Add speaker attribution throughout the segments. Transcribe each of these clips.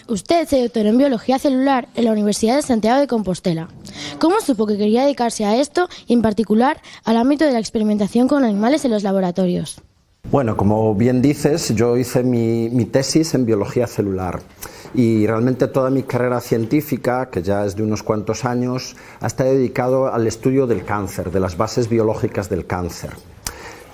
Speaker 1: Usted se doctoró en Biología Celular en la Universidad de Santiago de Compostela. ¿Cómo supo que quería dedicarse a esto y en particular al ámbito de la experimentación con animales en los laboratorios?
Speaker 2: Bueno, como bien dices, yo hice mi tesis en Biología Celular y realmente toda mi carrera científica, que ya es de unos cuantos años, ha estado dedicado al estudio del cáncer, de las bases biológicas del cáncer.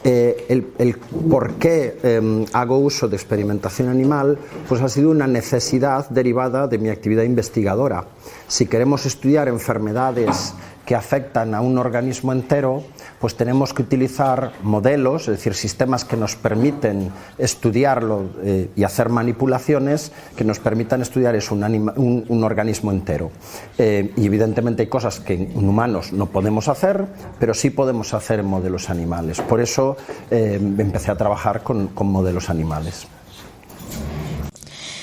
Speaker 2: El por qué hago uso de experimentación animal pues ha sido una necesidad derivada de mi actividad investigadora. Si queremos estudiar enfermedades que afectan a un organismo entero, pues tenemos que utilizar modelos, es decir, sistemas que nos permiten estudiarlo y hacer manipulaciones que nos permitan estudiar eso, un organismo entero. Y evidentemente hay cosas que en humanos no podemos hacer, pero sí podemos hacer en modelos animales. Por eso empecé a trabajar con modelos animales.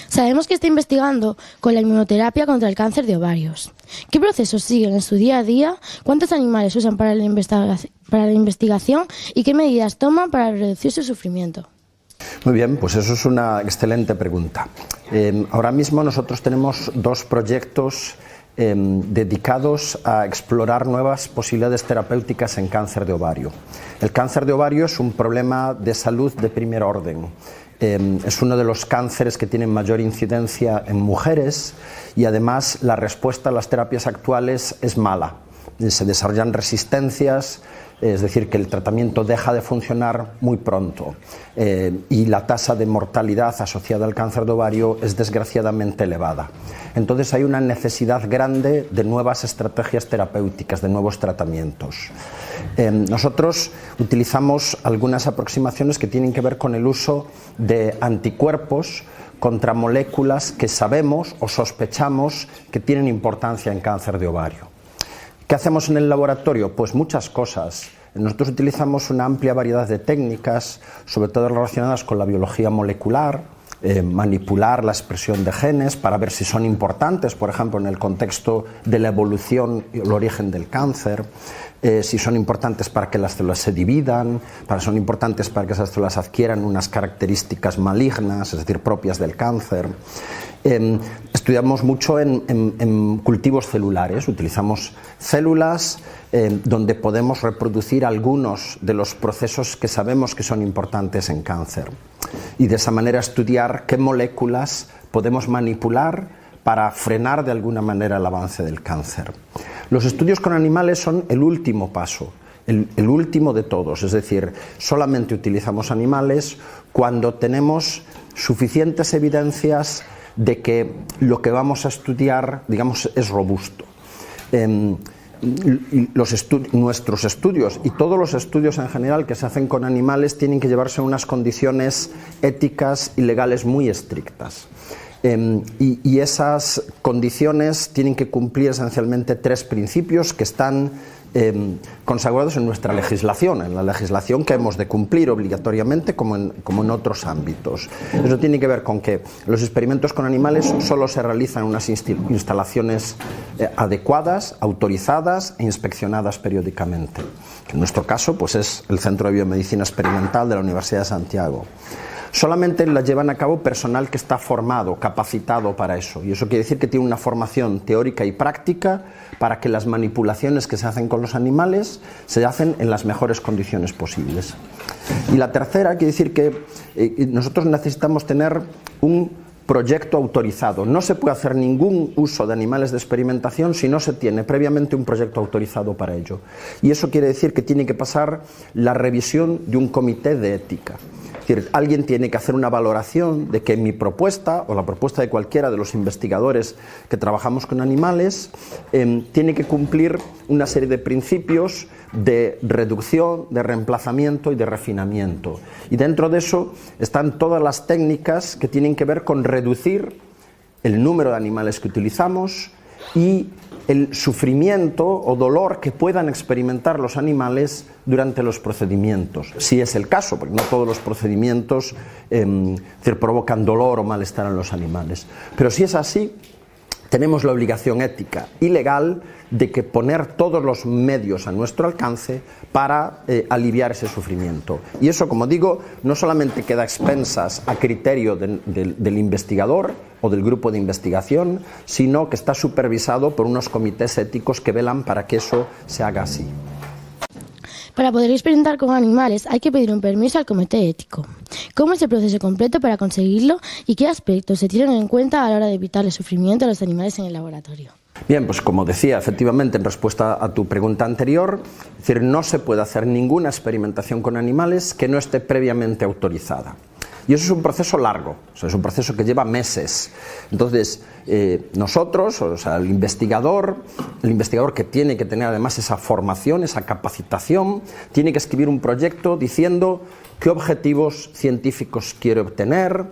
Speaker 1: Sabemos que está investigando con la inmunoterapia contra el cáncer de ovarios. ¿Qué procesos siguen en su día a día? ¿Cuántos animales usan para la investigación? ¿Y qué medidas toman para reducir su sufrimiento?
Speaker 2: Muy bien, pues eso es una excelente pregunta. Ahora mismo nosotros tenemos dos proyectos dedicados a explorar nuevas posibilidades terapéuticas en cáncer de ovario. El cáncer de ovario es un problema de salud de primer orden. Es uno de los cánceres que tienen mayor incidencia en mujeres y además la respuesta a las terapias actuales es mala. Se desarrollan resistencias, es decir, que el tratamiento deja de funcionar muy pronto y la tasa de mortalidad asociada al cáncer de ovario es desgraciadamente elevada. Entonces hay una necesidad grande de nuevas estrategias terapéuticas, de nuevos tratamientos. Nosotros utilizamos algunas aproximaciones que tienen que ver con el uso de anticuerpos contra moléculas que sabemos o sospechamos que tienen importancia en cáncer de ovario. ¿Qué hacemos en el laboratorio? Pues muchas cosas. Nosotros utilizamos una amplia variedad de técnicas, sobre todo relacionadas con la biología molecular, manipular la expresión de genes para ver si son importantes, por ejemplo, en el contexto de la evolución y el origen del cáncer, si son importantes para que las células se dividan, son importantes para que esas células adquieran unas características malignas, es decir, propias del cáncer. Estudiamos mucho en cultivos celulares, utilizamos células donde podemos reproducir algunos de los procesos que sabemos que son importantes en cáncer y de esa manera estudiar qué moléculas podemos manipular para frenar de alguna manera el avance del cáncer. Los estudios con animales son el último paso, el último de todos, es decir, solamente utilizamos animales cuando tenemos suficientes evidencias de que lo que vamos a estudiar, digamos, es robusto. Nuestros estudios y todos los estudios en general que se hacen con animales tienen que llevarse a unas condiciones éticas y legales muy estrictas. Y esas condiciones tienen que cumplir esencialmente tres principios que están consagrados en nuestra legislación, en la legislación que hemos de cumplir obligatoriamente como en otros ámbitos. Eso tiene que ver con que los experimentos con animales solo se realizan en unas instalaciones adecuadas, autorizadas e inspeccionadas periódicamente. En nuestro caso, pues es el Centro de Biomedicina Experimental de la Universidad de Santiago. Solamente la llevan a cabo personal que está formado, capacitado para eso. Y eso quiere decir que tiene una formación teórica y práctica para que las manipulaciones que se hacen con los animales se hacen en las mejores condiciones posibles. Y la tercera quiere decir que nosotros necesitamos tener un proyecto autorizado. No se puede hacer ningún uso de animales de experimentación si no se tiene previamente un proyecto autorizado para ello. Y eso quiere decir que tiene que pasar la revisión de un comité de ética. Es decir, alguien tiene que hacer una valoración de que mi propuesta, o la propuesta de cualquiera de los investigadores que trabajamos con animales, tiene que cumplir una serie de principios de reducción, de reemplazamiento y de refinamiento. Y dentro de eso están todas las técnicas que tienen que ver con reducir el número de animales que utilizamos y el sufrimiento o dolor que puedan experimentar los animales durante los procedimientos, si es el caso, porque no todos los procedimientos provocan dolor o malestar en los animales. Pero si es así, tenemos la obligación ética y legal de que poner todos los medios a nuestro alcance para aliviar ese sufrimiento. Y eso, como digo, no solamente queda a expensas a criterio del investigador o del grupo de investigación, sino que está supervisado por unos comités éticos que velan para que eso se haga así.
Speaker 1: Para poder experimentar con animales hay que pedir un permiso al comité ético. ¿Cómo es el proceso completo para conseguirlo y qué aspectos se tienen en cuenta a la hora de evitar el sufrimiento a los animales en el laboratorio?
Speaker 2: Bien, pues como decía, efectivamente, en respuesta a tu pregunta anterior, es decir, no se puede hacer ninguna experimentación con animales que no esté previamente autorizada. Y eso es un proceso largo, o sea, es un proceso que lleva meses. Entonces, nosotros, o sea, el investigador que tiene que tener además esa formación, esa capacitación, tiene que escribir un proyecto diciendo qué objetivos científicos quiere obtener,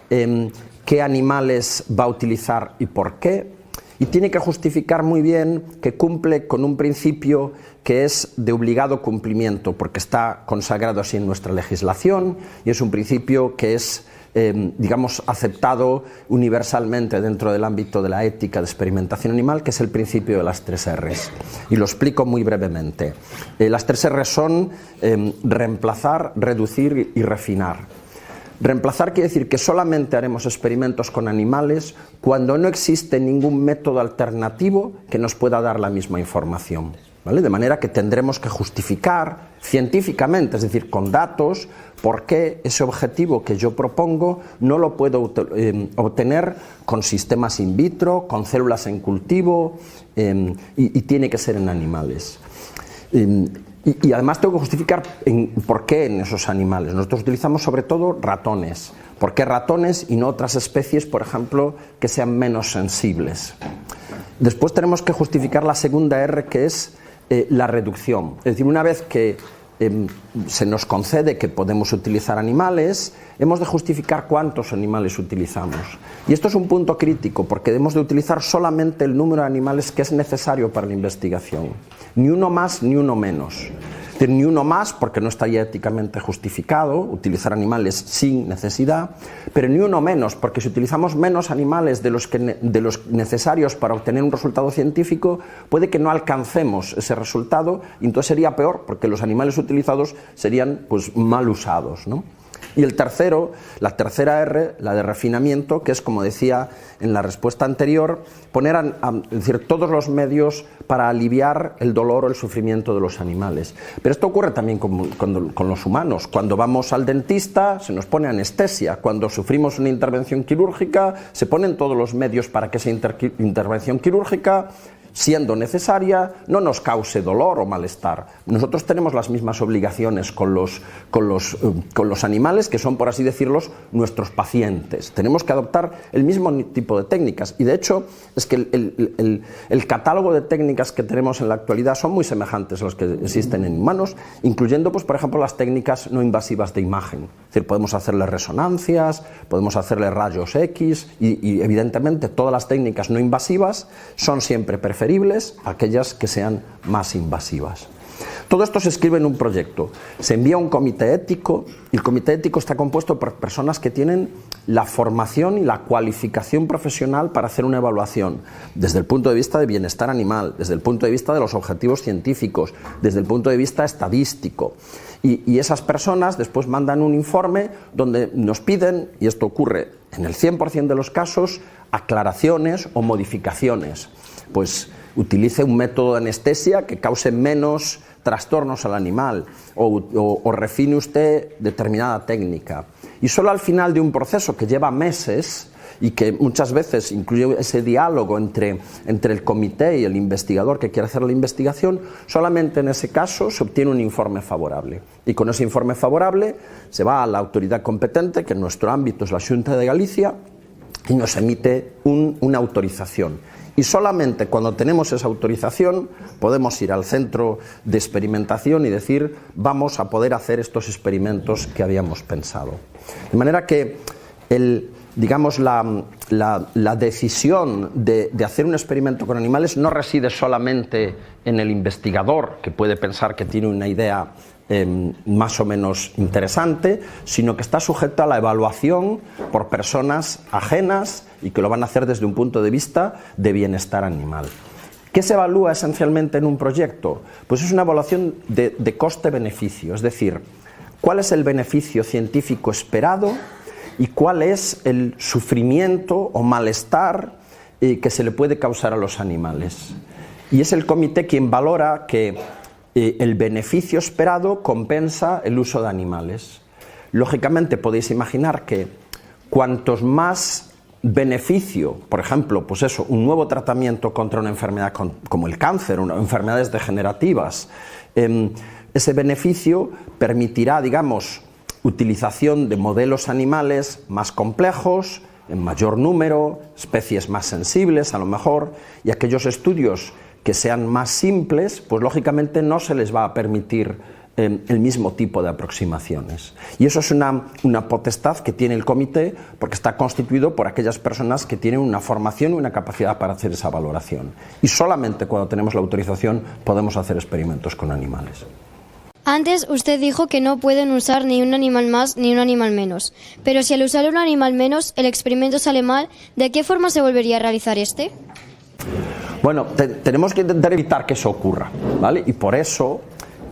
Speaker 2: qué animales va a utilizar y por qué. Y tiene que justificar muy bien que cumple con un principio que es de obligado cumplimiento, porque está consagrado así en nuestra legislación y es un principio que es, digamos, aceptado universalmente dentro del ámbito de la ética de experimentación animal, que es el principio de las 3 R's. Y lo explico muy brevemente. Las 3 R's son reemplazar, reducir y refinar. Reemplazar quiere decir que solamente haremos experimentos con animales cuando no existe ningún método alternativo que nos pueda dar la misma información, ¿vale? De manera que tendremos que justificar científicamente, es decir, con datos, por qué ese objetivo que yo propongo no lo puedo obtener con sistemas in vitro, con células en cultivo, y tiene que ser en animales. Y además tengo que justificar por qué en esos animales. Nosotros utilizamos sobre todo ratones. ¿Por qué ratones y no otras especies, por ejemplo, que sean menos sensibles? Después tenemos que justificar la segunda R, que es la reducción. Es decir, una vez que se nos concede que podemos utilizar animales, hemos de justificar cuántos animales utilizamos. Y esto es un punto crítico, porque debemos de utilizar solamente el número de animales que es necesario para la investigación. Ni uno más ni uno menos. Es decir, ni uno más porque no estaría éticamente justificado utilizar animales sin necesidad, pero ni uno menos porque si utilizamos menos animales de los necesarios para obtener un resultado científico, puede que no alcancemos ese resultado y entonces sería peor porque los animales utilizados serían pues mal usados, ¿no? Y el tercero, la tercera R, la de refinamiento, que es, como decía en la respuesta anterior, poner es decir, todos los medios para aliviar el dolor o el sufrimiento de los animales. Pero esto ocurre también con los humanos. Cuando vamos al dentista se nos pone anestesia. Cuando sufrimos una intervención quirúrgica se ponen todos los medios para que esa intervención quirúrgica, siendo necesaria, no nos cause dolor o malestar. Nosotros tenemos las mismas obligaciones con los animales, que son, por así decirlo, nuestros pacientes. Tenemos que adoptar el mismo tipo de técnicas y, de hecho, es que el catálogo de técnicas que tenemos en la actualidad son muy semejantes a los que existen en humanos, incluyendo, pues, por ejemplo, las técnicas no invasivas de imagen. Es decir, podemos hacerle resonancias, podemos hacerle rayos X y evidentemente, todas las técnicas no invasivas son siempre preferibles a aquellas que sean más invasivas. Todo esto se escribe en un proyecto, se envía a un comité ético y el comité ético está compuesto por personas que tienen la formación y la cualificación profesional para hacer una evaluación desde el punto de vista de bienestar animal, desde el punto de vista de los objetivos científicos, desde el punto de vista estadístico. Y esas personas después mandan un informe donde nos piden, y esto ocurre en el 100% de los casos, aclaraciones o modificaciones. Pues utilice un método de anestesia que cause menos trastornos al animal o refine usted determinada técnica. Y solo al final de un proceso que lleva meses y que muchas veces incluye ese diálogo entre el comité y el investigador que quiere hacer la investigación, solamente en ese caso se obtiene un informe favorable. Y con ese informe favorable se va a la autoridad competente, que en nuestro ámbito es la Xunta de Galicia, y nos emite una autorización. Y solamente cuando tenemos esa autorización podemos ir al centro de experimentación y decir vamos a poder hacer estos experimentos que habíamos pensado. De manera que digamos, la decisión de hacer un experimento con animales no reside solamente en el investigador, que puede pensar que tiene una idea más o menos interesante, sino que está sujeto a la evaluación por personas ajenas y que lo van a hacer desde un punto de vista de bienestar animal. ¿Qué se evalúa esencialmente en un proyecto? Pues es una evaluación de coste-beneficio, es decir, cuál es el beneficio científico esperado y cuál es el sufrimiento o malestar que se le puede causar a los animales. Y es el comité quien valora que el beneficio esperado compensa el uso de animales. Lógicamente podéis imaginar que cuantos más beneficio, por ejemplo, pues eso, un nuevo tratamiento contra una enfermedad como el cáncer, enfermedades degenerativas, ese beneficio permitirá, digamos, utilización de modelos animales más complejos, en mayor número, especies más sensibles a lo mejor, y aquellos estudios que sean más simples, pues lógicamente no se les va a permitir el mismo tipo de aproximaciones. Y eso es una potestad que tiene el comité, porque está constituido por aquellas personas que tienen una formación y una capacidad para hacer esa valoración. Y solamente cuando tenemos la autorización podemos hacer experimentos con animales.
Speaker 3: Antes usted dijo que no pueden usar ni un animal más ni un animal menos. Pero si al usar un animal menos el experimento sale mal, ¿de qué forma se volvería a realizar este?
Speaker 2: Bueno, tenemos que intentar evitar que eso ocurra, ¿vale? Y por eso,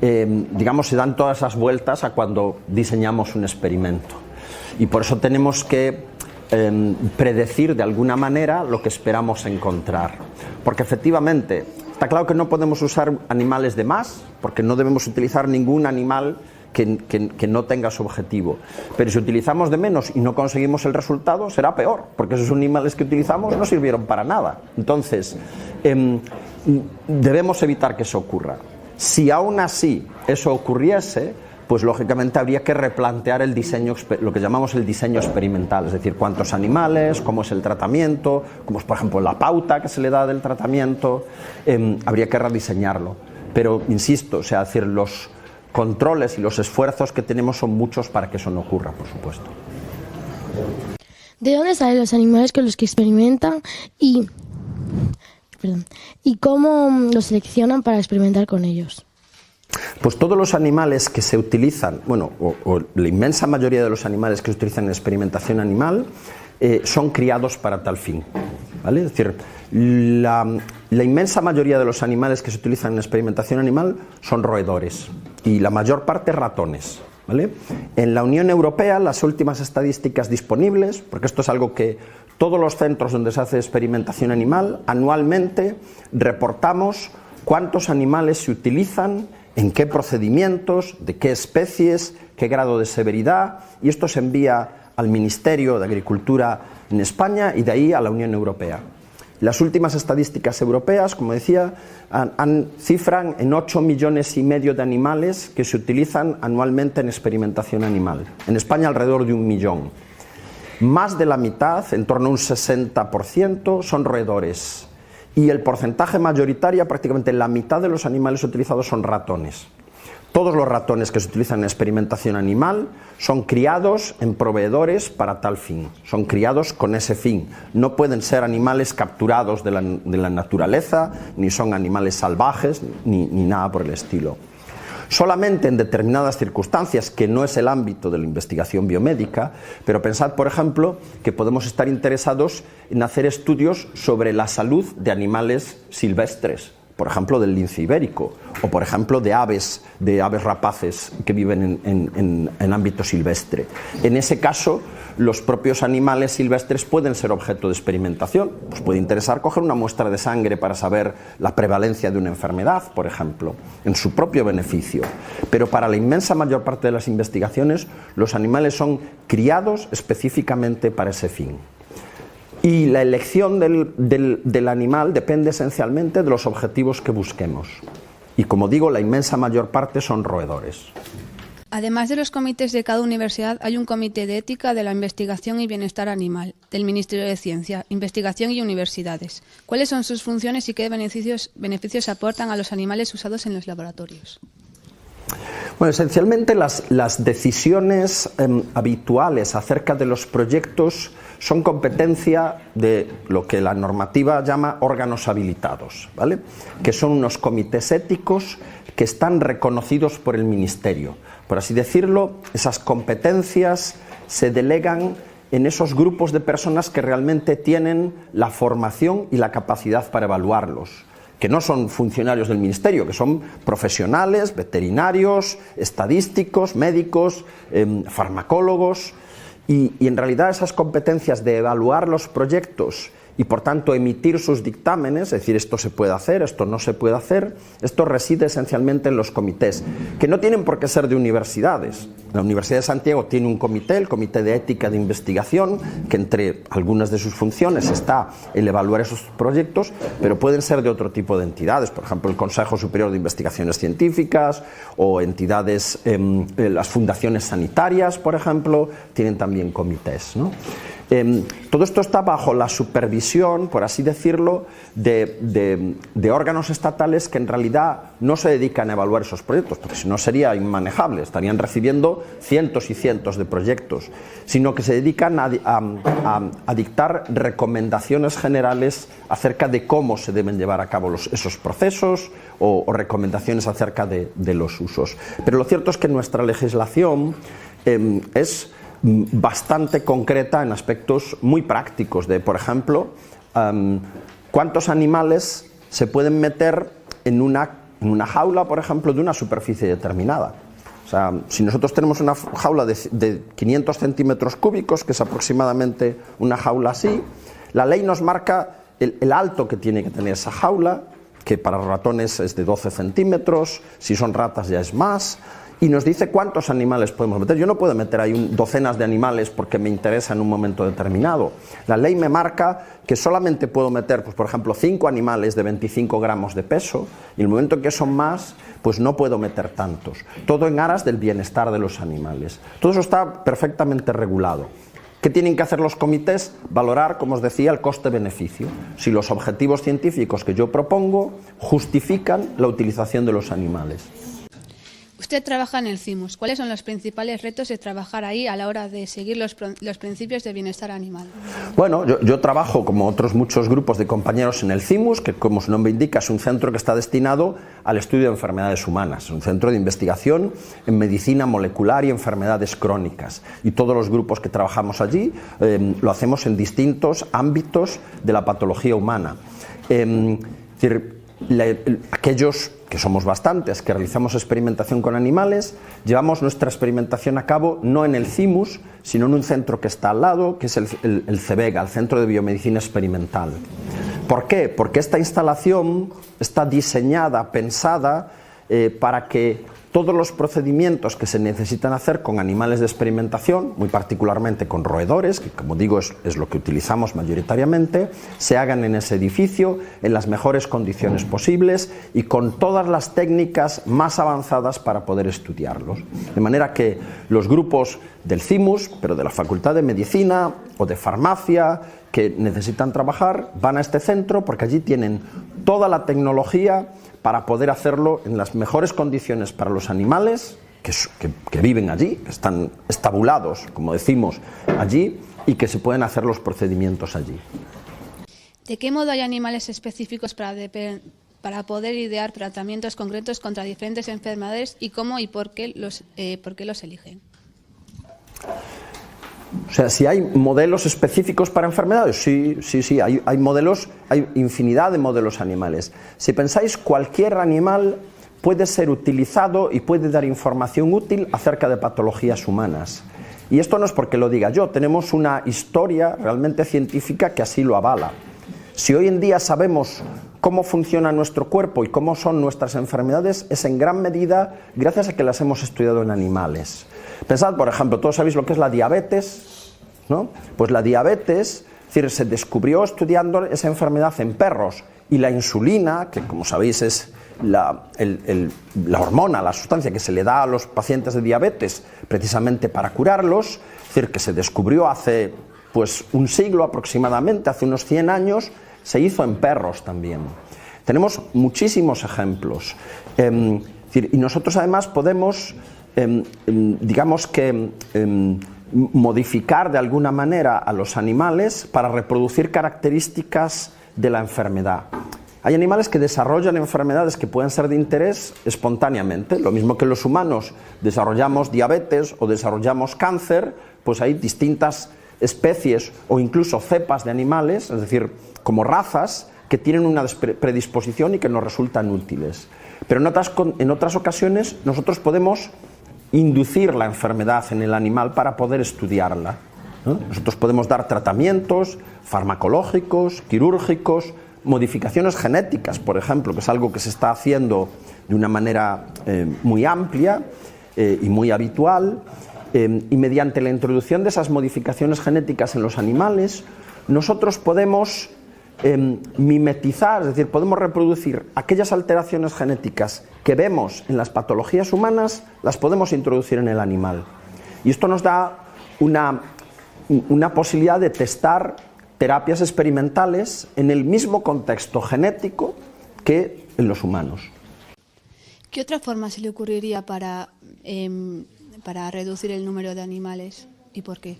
Speaker 2: digamos, se dan todas esas vueltas a cuando diseñamos un experimento. Y por eso tenemos que predecir de alguna manera lo que esperamos encontrar. Porque efectivamente, está claro que no podemos usar animales de más, porque no debemos utilizar ningún animal que no tenga su objetivo. Pero si utilizamos de menos y no conseguimos el resultado, será peor, porque esos animales que utilizamos no sirvieron para nada. Entonces, debemos evitar que eso ocurra. Si aún así eso ocurriese, pues lógicamente habría que replantear el diseño, lo que llamamos el diseño experimental, es decir, cuántos animales, cómo es el tratamiento, cómo es, por ejemplo, la pauta que se le da del tratamiento, habría que rediseñarlo. Pero, insisto, o sea, decir, los controles y los esfuerzos que tenemos son muchos para que eso no ocurra, por supuesto.
Speaker 1: ¿De dónde salen los animales con los que experimentan y cómo los seleccionan para experimentar con ellos?
Speaker 2: Pues todos los animales que se utilizan, bueno, o la inmensa mayoría de los animales que se utilizan en experimentación animal son criados para tal fin, ¿vale? Es decir, la inmensa mayoría de los animales que se utilizan en experimentación animal son roedores y la mayor parte ratones, ¿vale? En la Unión Europea, las últimas estadísticas disponibles, porque esto es algo que todos los centros donde se hace experimentación animal, anualmente reportamos cuántos animales se utilizan, en qué procedimientos, de qué especies, qué grado de severidad, y esto se envía al Ministerio de Agricultura en España y de ahí a la Unión Europea. Las últimas estadísticas europeas, como decía, cifran en 8,5 millones de animales que se utilizan anualmente en experimentación animal. En España alrededor de 1 millón. Más de la mitad, en torno a un 60%, son roedores. Y el porcentaje mayoritario, prácticamente la mitad de los animales utilizados son ratones. Todos los ratones que se utilizan en experimentación animal son criados en proveedores para tal fin, son criados con ese fin. No pueden ser animales capturados de la naturaleza, ni son animales salvajes, ni nada por el estilo. Solamente en determinadas circunstancias, que no es el ámbito de la investigación biomédica, pero pensad, por ejemplo, que podemos estar interesados en hacer estudios sobre la salud de animales silvestres, por ejemplo del lince ibérico, o por ejemplo de aves rapaces que viven en ámbito silvestre. En ese caso, los propios animales silvestres pueden ser objeto de experimentación. Os puede interesar coger una muestra de sangre para saber la prevalencia de una enfermedad, por ejemplo, en su propio beneficio. Pero para la inmensa mayor parte de las investigaciones, los animales son criados específicamente para ese fin. Y la elección del animal depende esencialmente de los objetivos que busquemos. Y como digo, la inmensa mayor parte son roedores.
Speaker 4: Además de los comités de cada universidad, hay un comité de ética de la investigación y bienestar animal, del Ministerio de Ciencia, Investigación y Universidades. ¿Cuáles son sus funciones y qué beneficios aportan a los animales usados en los laboratorios?
Speaker 2: Bueno, esencialmente las decisiones habituales acerca de los proyectos son competencia de lo que la normativa llama órganos habilitados, ¿vale? Que son unos comités éticos que están reconocidos por el Ministerio. Por así decirlo, esas competencias se delegan en esos grupos de personas que realmente tienen la formación y la capacidad para evaluarlos, que no son funcionarios del Ministerio, que son profesionales, veterinarios, estadísticos, médicos, farmacólogos, y en realidad esas competencias de evaluar los proyectos y por tanto emitir sus dictámenes, es decir, esto se puede hacer, esto no se puede hacer, esto reside esencialmente en los comités, que no tienen por qué ser de universidades. La Universidad de Santiago tiene un comité, el Comité de Ética de Investigación, que entre algunas de sus funciones está el evaluar esos proyectos, pero pueden ser de otro tipo de entidades, por ejemplo el Consejo Superior de Investigaciones Científicas o entidades, las fundaciones sanitarias, por ejemplo, tienen también comités, ¿no? Todo esto está bajo la supervisión, por así decirlo, de órganos estatales que en realidad no se dedican a evaluar esos proyectos, porque si no sería inmanejable, estarían recibiendo cientos y cientos de proyectos, sino que se dedican a dictar recomendaciones generales acerca de cómo se deben llevar a cabo esos procesos o recomendaciones acerca de los usos. Pero lo cierto es que nuestra legislación es bastante concreta en aspectos muy prácticos de, por ejemplo, cuántos animales se pueden meter en una jaula, por ejemplo, de una superficie determinada. O sea, si nosotros tenemos una jaula de 500 centímetros cúbicos, que es aproximadamente una jaula así, la ley nos marca el alto que tiene que tener esa jaula, que para ratones es de 12 centímetros, si son ratas ya es más, y nos dice cuántos animales podemos meter. Yo no puedo meter ahí docenas de animales porque me interesa en un momento determinado. La ley me marca que solamente puedo meter, pues, por ejemplo, 5 animales de 25 gramos de peso, y en el momento en que son más, pues no puedo meter tantos. Todo en aras del bienestar de los animales. Todo eso está perfectamente regulado. ¿Qué tienen que hacer los comités? Valorar, como os decía, el coste-beneficio. Si los objetivos científicos que yo propongo justifican la utilización de los animales.
Speaker 4: Usted trabaja en el CIMUS. ¿Cuáles son los principales retos de trabajar ahí a la hora de seguir los principios de bienestar animal?
Speaker 2: Bueno, yo trabajo, como otros muchos grupos de compañeros, en el CIMUS, que como su nombre indica es un centro que está destinado al estudio de enfermedades humanas, es un centro de investigación en medicina molecular y enfermedades crónicas. Y todos los grupos que trabajamos allí lo hacemos en distintos ámbitos de la patología humana. Es decir, aquellos que somos bastantes, que realizamos experimentación con animales, llevamos nuestra experimentación a cabo no en el CIMUS, sino en un centro que está al lado, que es el CEBEGA, el Centro de Biomedicina Experimental. ¿Por qué? Porque esta instalación está diseñada, pensada, para que todos los procedimientos que se necesitan hacer con animales de experimentación, muy particularmente con roedores, que como digo es lo que utilizamos mayoritariamente, se hagan en ese edificio en las mejores condiciones posibles y con todas las técnicas más avanzadas para poder estudiarlos. De manera que los grupos del CIMUS, pero de la Facultad de Medicina o de Farmacia, que necesitan trabajar, van a este centro porque allí tienen toda la tecnología para poder hacerlo en las mejores condiciones para los animales que viven allí, que están estabulados, como decimos, allí, y que se pueden hacer los procedimientos allí.
Speaker 4: ¿De qué modo hay animales específicos para poder idear tratamientos concretos contra diferentes enfermedades y cómo y por qué los eligen?
Speaker 2: O sea, si hay modelos específicos para enfermedades, sí, hay modelos, hay infinidad de modelos animales. Si pensáis, cualquier animal puede ser utilizado y puede dar información útil acerca de patologías humanas. Y esto no es porque lo diga yo, tenemos una historia realmente científica que así lo avala. Si hoy en día sabemos cómo funciona nuestro cuerpo y cómo son nuestras enfermedades, es en gran medida gracias a que las hemos estudiado en animales. Pensad, por ejemplo, todos sabéis lo que es la diabetes, ¿no? Pues la diabetes, es decir, se descubrió estudiando esa enfermedad en perros, y la insulina, que como sabéis es la hormona, la sustancia que se le da a los pacientes de diabetes precisamente para curarlos, es decir, que se descubrió hace pues un siglo aproximadamente, hace unos 100 años, se hizo en perros también. Tenemos muchísimos ejemplos. Y nosotros además podemos, digamos que, modificar de alguna manera a los animales para reproducir características de la enfermedad. hay animales que desarrollan enfermedades que pueden ser de interés espontáneamente, lo mismo que los humanos desarrollamos diabetes o desarrollamos cáncer, pues hay distintas especies o incluso cepas de animales, es decir, como razas, que tienen una predisposición y que nos resultan útiles. Pero en otras ocasiones nosotros podemos inducir la enfermedad en el animal para poder estudiarla, ¿no? Nosotros podemos dar tratamientos farmacológicos, quirúrgicos, modificaciones genéticas, por ejemplo, que es algo que se está haciendo de una manera muy amplia y muy habitual, y mediante la introducción de esas modificaciones genéticas en los animales, nosotros podemos mimetizar, es decir, podemos reproducir aquellas alteraciones genéticas que vemos en las patologías humanas, las podemos introducir en el animal. Y esto nos da una posibilidad de testar terapias experimentales en el mismo contexto genético que en los humanos.
Speaker 4: ¿Qué otra forma se le ocurriría para reducir el número de animales y por qué?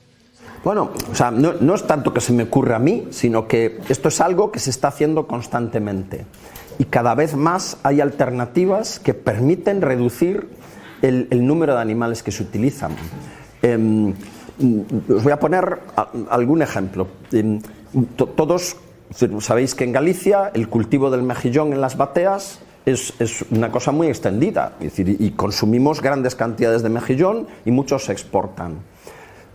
Speaker 2: Bueno, o sea, no es tanto que se me ocurra a mí, sino que esto es algo que se está haciendo constantemente. Y cada vez más hay alternativas que permiten reducir el número de animales que se utilizan. Os voy a poner algún ejemplo. Todos sabéis que en Galicia el cultivo del mejillón en las bateas es una cosa muy extendida, es decir, y consumimos grandes cantidades de mejillón y muchos se exportan.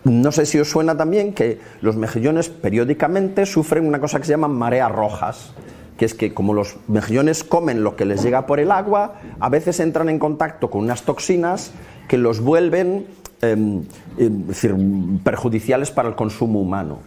Speaker 2: No sé si os suena también que los mejillones periódicamente sufren una cosa que se llaman mareas rojas, que es que como los mejillones comen lo que les llega por el agua, a veces entran en contacto con unas toxinas que los vuelven es decir, perjudiciales para el consumo humano.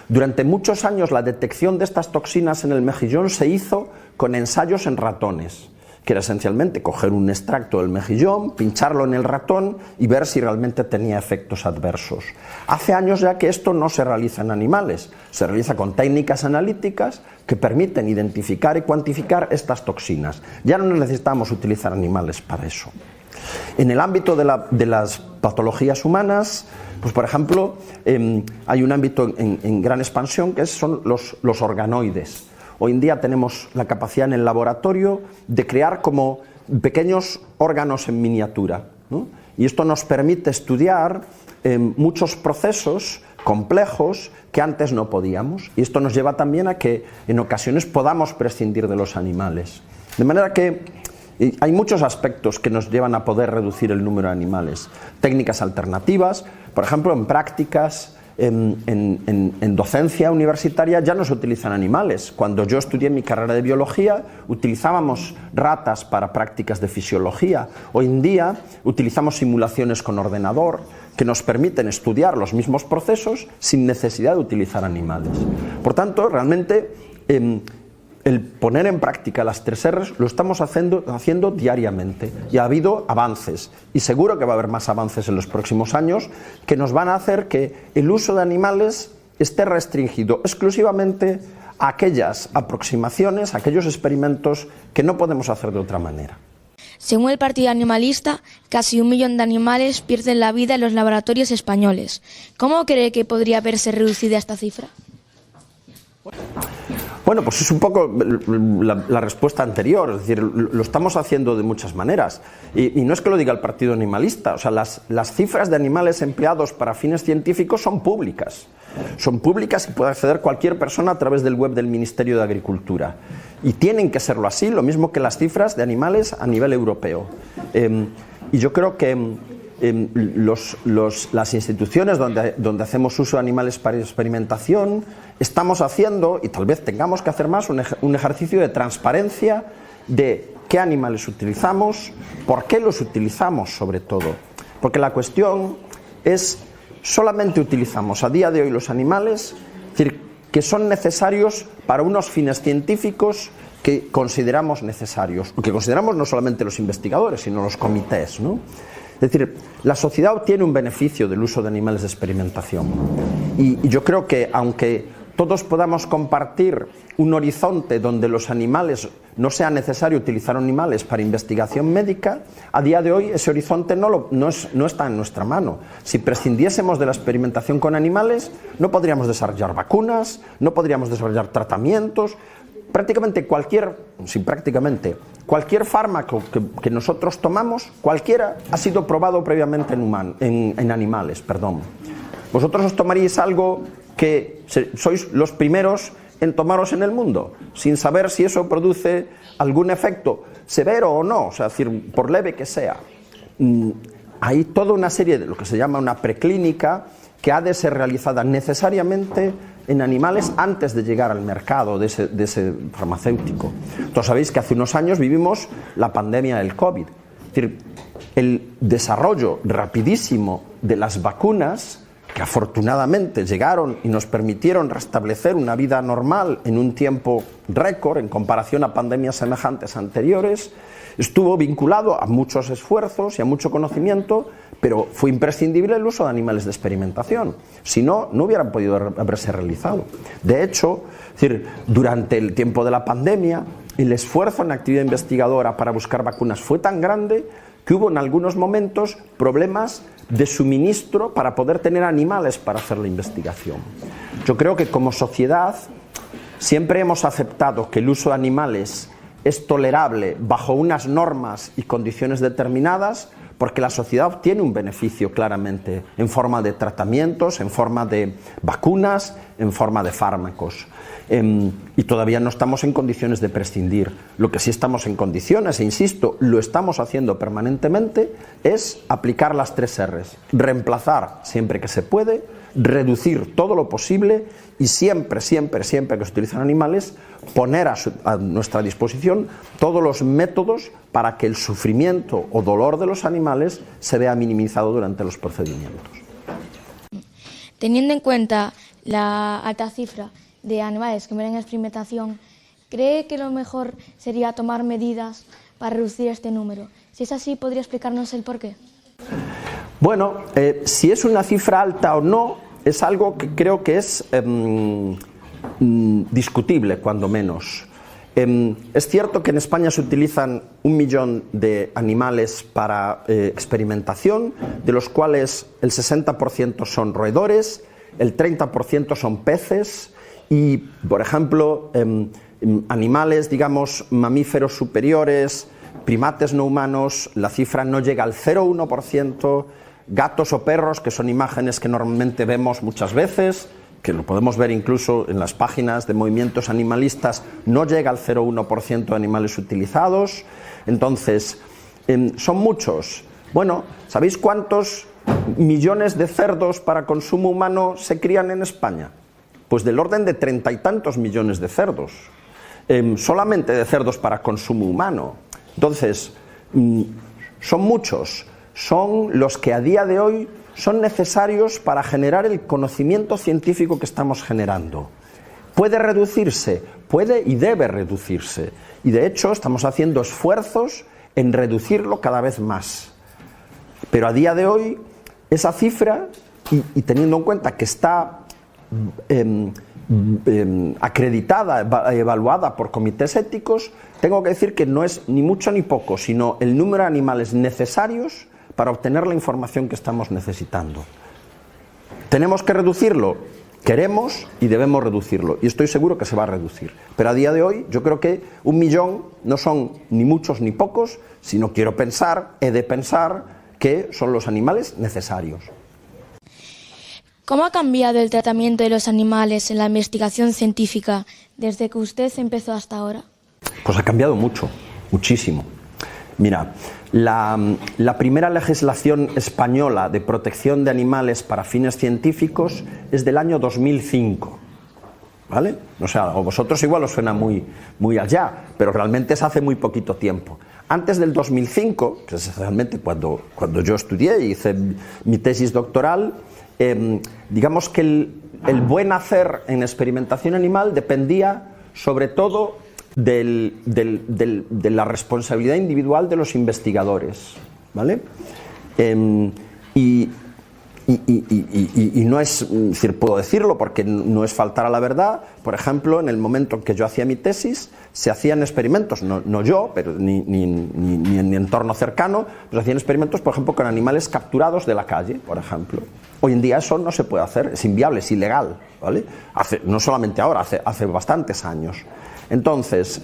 Speaker 2: Durante muchos años la detección de estas toxinas en el mejillón se hizo con ensayos en ratones, que era esencialmente coger un extracto del mejillón, pincharlo en el ratón y ver si realmente tenía efectos adversos. Hace años ya que esto no se realiza en animales, se realiza con técnicas analíticas que permiten identificar y cuantificar estas toxinas. Ya no necesitamos utilizar animales para eso. En el ámbito de las patologías humanas, pues por ejemplo, hay un ámbito en gran expansión que son los organoides. Hoy en día tenemos la capacidad en el laboratorio de crear como pequeños órganos en miniatura, ¿no? Y esto nos permite estudiar muchos procesos complejos que antes no podíamos. Y esto nos lleva también a que en ocasiones podamos prescindir de los animales. De manera que hay muchos aspectos que nos llevan a poder reducir el número de animales. Técnicas alternativas, por ejemplo, en prácticas, en docencia universitaria ya no se utilizan animales. Cuando yo estudié mi carrera de biología, utilizábamos ratas para prácticas de fisiología. Hoy en día utilizamos simulaciones con ordenador que nos permiten estudiar los mismos procesos sin necesidad de utilizar animales. Por tanto, realmente el poner en práctica las 3 R's lo estamos haciendo diariamente y ha habido avances y seguro que va a haber más avances en los próximos años que nos van a hacer que el uso de animales esté restringido exclusivamente a aquellas aproximaciones, a aquellos experimentos que no podemos hacer de otra manera.
Speaker 5: Según el Partido Animalista, casi 1 millón de animales pierden la vida en los laboratorios españoles. ¿Cómo cree que podría verse reducida esta cifra?
Speaker 2: Bueno, pues es un poco la respuesta anterior, es decir, lo estamos haciendo de muchas maneras. Y no es que lo diga el Partido Animalista, o sea, las cifras de animales empleados para fines científicos son públicas. Son públicas y puede acceder cualquier persona a través del web del Ministerio de Agricultura. Y tienen que serlo así, lo mismo que las cifras de animales a nivel europeo. Y yo creo que las instituciones donde hacemos uso de animales para experimentación estamos haciendo, y tal vez tengamos que hacer más, un ejercicio de transparencia de qué animales utilizamos, por qué los utilizamos sobre todo. Porque la cuestión es, solamente utilizamos a día de hoy los animales, es decir, que son necesarios para unos fines científicos que consideramos necesarios, que consideramos no solamente los investigadores, sino los comités, ¿no? Es decir, la sociedad obtiene un beneficio del uso de animales de experimentación. Y yo creo que aunque todos podamos compartir un horizonte donde los animales no sea necesario utilizar animales para investigación médica, a día de hoy ese horizonte no está en nuestra mano. Si prescindiésemos de la experimentación con animales, no podríamos desarrollar vacunas, no podríamos desarrollar tratamientos. prácticamente cualquier fármaco que nosotros tomamos, cualquiera, ha sido probado previamente en animales. ¿Vosotros os tomaríais algo que sois los primeros en tomaros en el mundo, sin saber si eso produce algún efecto severo o no, o sea, es decir, por leve que sea? Hay toda una serie de lo que se llama una preclínica que ha de ser realizada necesariamente en animales antes de llegar al mercado de ese farmacéutico. Todos sabéis que hace unos años vivimos la pandemia del COVID. Es decir, el desarrollo rapidísimo de las vacunas, que afortunadamente llegaron y nos permitieron restablecer una vida normal en un tiempo récord en comparación a pandemias semejantes anteriores, estuvo vinculado a muchos esfuerzos y a mucho conocimiento, pero fue imprescindible el uso de animales de experimentación. Si no, no hubieran podido haberse realizado. De hecho, es decir, durante el tiempo de la pandemia, el esfuerzo en la actividad investigadora para buscar vacunas fue tan grande que hubo en algunos momentos problemas de suministro para poder tener animales para hacer la investigación. Yo creo que como sociedad siempre hemos aceptado que el uso de animales es tolerable bajo unas normas y condiciones determinadas, porque la sociedad obtiene un beneficio claramente en forma de tratamientos, en forma de vacunas, en forma de fármacos. Y todavía no estamos en condiciones de prescindir. Lo que sí estamos en condiciones, e insisto, lo estamos haciendo permanentemente, es aplicar las 3 R's. Reemplazar siempre que se puede, reducir todo lo posible y siempre que se utilizan animales, poner a nuestra disposición todos los métodos para que el sufrimiento o dolor de los animales se vea minimizado durante los procedimientos.
Speaker 5: Teniendo en cuenta la alta cifra de animales que mueren en experimentación, ¿cree que lo mejor sería tomar medidas para reducir este número? Si es así, ¿podría explicarnos el porqué?
Speaker 2: Bueno, si es una cifra alta o no, es algo que creo que es discutible, cuando menos. Es cierto que en España se utilizan 1 millón de animales para experimentación, de los cuales el 60% son roedores, el 30% son peces y, por ejemplo, animales, digamos, mamíferos superiores, primates no humanos, la cifra no llega al 0,1%, gatos o perros, que son imágenes que normalmente vemos muchas veces, que lo podemos ver incluso en las páginas de movimientos animalistas, no llega al 0,1% de animales utilizados. Entonces, son muchos. Bueno, ¿sabéis cuántos millones de cerdos para consumo humano se crían en España? Pues del orden de 30 y tantos millones de cerdos, solamente de cerdos para consumo humano. Entonces, son muchos, son los que a día de hoy son necesarios para generar el conocimiento científico que estamos generando. ¿Puede reducirse? Puede y debe reducirse. Y de hecho estamos haciendo esfuerzos en reducirlo cada vez más. Pero a día de hoy, esa cifra, y teniendo en cuenta que está acreditada, evaluada por comités éticos, tengo que decir que no es ni mucho ni poco, sino el número de animales necesarios para obtener la información que estamos necesitando. ¿Tenemos que reducirlo? Queremos y debemos reducirlo, y estoy seguro que se va a reducir. Pero a día de hoy yo creo que 1 millón no son ni muchos ni pocos, sino he de pensar que son los animales necesarios.
Speaker 5: ¿Cómo ha cambiado el tratamiento de los animales en la investigación científica desde que usted empezó hasta ahora?
Speaker 2: Pues ha cambiado mucho, muchísimo. Mira, la primera legislación española de protección de animales para fines científicos es del año 2005, ¿vale? O sea, a vosotros igual os suena muy allá, pero realmente es hace muy poquito tiempo. Antes del 2005, que es realmente cuando yo estudié y hice mi tesis doctoral, digamos que el buen hacer en experimentación animal dependía sobre todo de la responsabilidad individual de los investigadores, ¿vale? Y Y no es decir, puedo decirlo porque no es faltar a la verdad. Por ejemplo, en el momento en que yo hacía mi tesis, se hacían experimentos, no yo, pero ni en mi entorno cercano, pero se hacían experimentos, por ejemplo, con animales capturados de la calle, por ejemplo. Hoy en día eso no se puede hacer, es inviable, es ilegal, ¿vale? No solamente ahora, hace bastantes años. Entonces,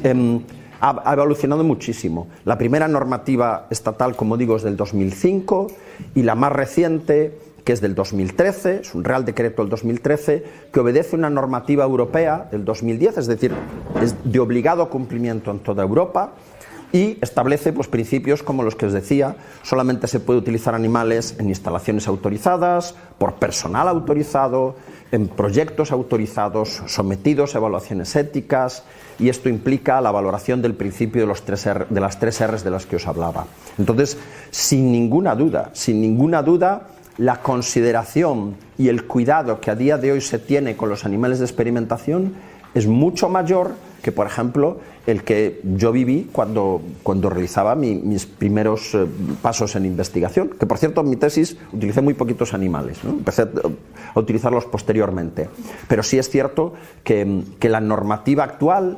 Speaker 2: ha evolucionado muchísimo. La primera normativa estatal, como digo, es del 2005 y la más reciente, que es del 2013, es un Real Decreto del 2013, que obedece una normativa europea del 2010, es decir, es de obligado cumplimiento en toda Europa y establece pues, principios como los que os decía, solamente se puede utilizar animales en instalaciones autorizadas, por personal autorizado, en proyectos autorizados, sometidos a evaluaciones éticas, y esto implica la valoración del principio de las 3 R's de las que os hablaba. Entonces, sin ninguna duda, la consideración y el cuidado que a día de hoy se tiene con los animales de experimentación es mucho mayor que, por ejemplo, el que yo viví cuando realizaba mis primeros pasos en investigación, que por cierto en mi tesis utilicé muy poquitos animales, ¿no? Empecé a utilizarlos posteriormente, pero sí es cierto que la normativa actual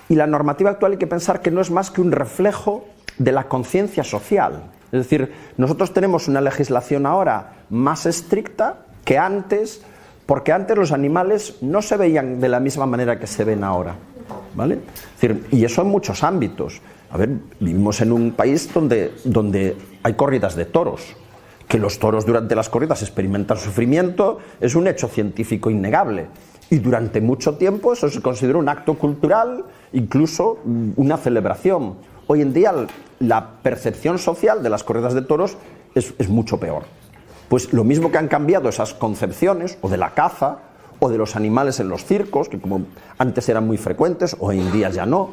Speaker 2: hay que pensar que no es más que un reflejo de la conciencia social. Es decir, nosotros tenemos una legislación ahora más estricta que antes, porque antes los animales no se veían de la misma manera que se ven ahora, ¿vale? Es decir, y eso en muchos ámbitos. A ver, vivimos en un país donde hay corridas de toros. Que los toros durante las corridas experimentan sufrimiento es un hecho científico innegable. Y durante mucho tiempo eso se consideró un acto cultural, incluso una celebración. Hoy en día la percepción social de las corridas de toros es mucho peor. Pues lo mismo que han cambiado esas concepciones, o de la caza, o de los animales en los circos, que como antes eran muy frecuentes, hoy en día ya no,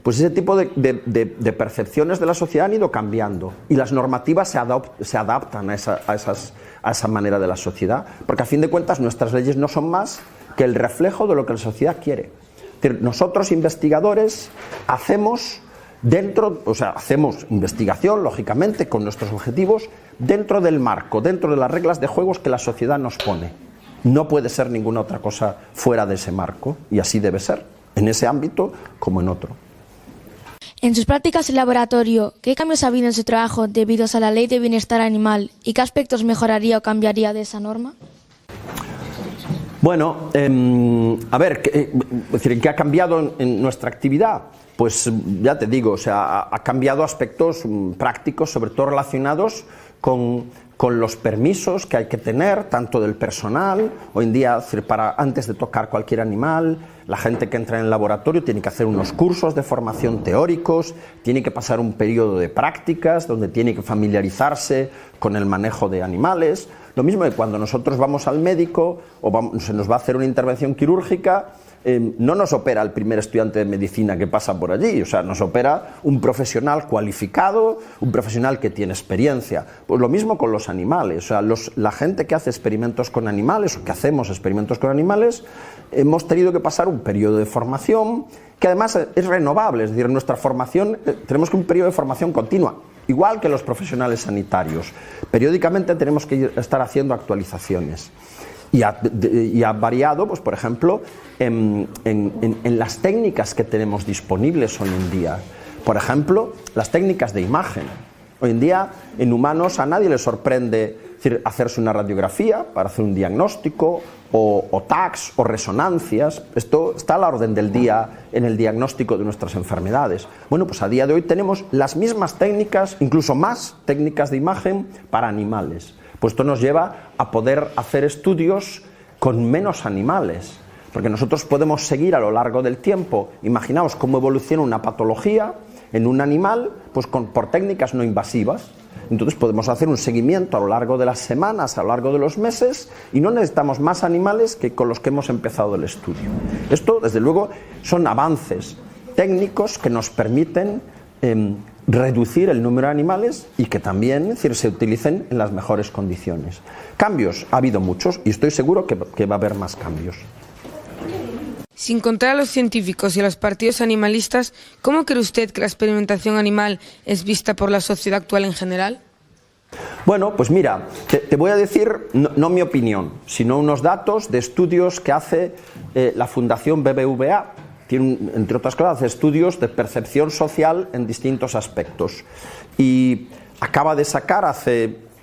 Speaker 2: pues ese tipo de percepciones de la sociedad han ido cambiando, y las normativas se adaptan a esa manera de la sociedad, porque a fin de cuentas nuestras leyes no son más que el reflejo de lo que la sociedad quiere. Es decir, nosotros investigadores hacemos investigación, lógicamente, con nuestros objetivos, dentro del marco, dentro de las reglas de juegos que la sociedad nos pone. No puede ser ninguna otra cosa fuera de ese marco, y así debe ser, en ese ámbito como en otro.
Speaker 5: En sus prácticas en laboratorio, ¿qué cambios ha habido en su trabajo debido a la Ley de Bienestar Animal y qué aspectos mejoraría o cambiaría de esa norma?
Speaker 2: Bueno, a ver, ¿qué ha cambiado en nuestra actividad? Pues ya te digo, o sea, ha cambiado aspectos prácticos, sobre todo relacionados con los permisos que hay que tener, tanto del personal. Hoy en día, antes de tocar cualquier animal, la gente que entra en el laboratorio tiene que hacer unos cursos de formación teóricos, tiene que pasar un periodo de prácticas donde tiene que familiarizarse con el manejo de animales. Lo mismo que cuando nosotros vamos al médico o se nos va a hacer una intervención quirúrgica, no nos opera el primer estudiante de medicina que pasa por allí, o sea, nos opera un profesional cualificado, un profesional que tiene experiencia. Pues lo mismo con los animales, o sea, la gente que hace experimentos con animales, o que hacemos experimentos con animales, hemos tenido que pasar un periodo de formación que además es renovable, es decir, en nuestra formación tenemos que un periodo de formación continua, igual que los profesionales sanitarios. Periódicamente tenemos que estar haciendo actualizaciones. Y ha variado, pues, por ejemplo, en las técnicas que tenemos disponibles hoy en día. Por ejemplo, las técnicas de imagen. Hoy en día, en humanos, a nadie le sorprende hacerse una radiografía para hacer un diagnóstico, o tags, o resonancias. Esto está a la orden del día en el diagnóstico de nuestras enfermedades. Bueno, pues a día de hoy tenemos las mismas técnicas, incluso más técnicas de imagen para animales. Pues esto nos lleva a poder hacer estudios con menos animales, porque nosotros podemos seguir a lo largo del tiempo, imaginaos cómo evoluciona una patología en un animal, pues por técnicas no invasivas. Entonces podemos hacer un seguimiento a lo largo de las semanas, a lo largo de los meses, y no necesitamos más animales que con los que hemos empezado el estudio. Esto, desde luego, son avances técnicos que nos permiten reducir el número de animales y que también se utilicen en las mejores condiciones. Cambios, ha habido muchos y estoy seguro que va a haber más cambios.
Speaker 6: Sin contar a los científicos y a los partidos animalistas, ¿cómo cree usted que la experimentación animal es vista por la sociedad actual en general?
Speaker 2: Bueno, pues mira, te voy a decir, no mi opinión, sino unos datos de estudios que hace la Fundación BBVA. Tiene, entre otras cosas, hace estudios de percepción social en distintos aspectos. Y acaba de sacar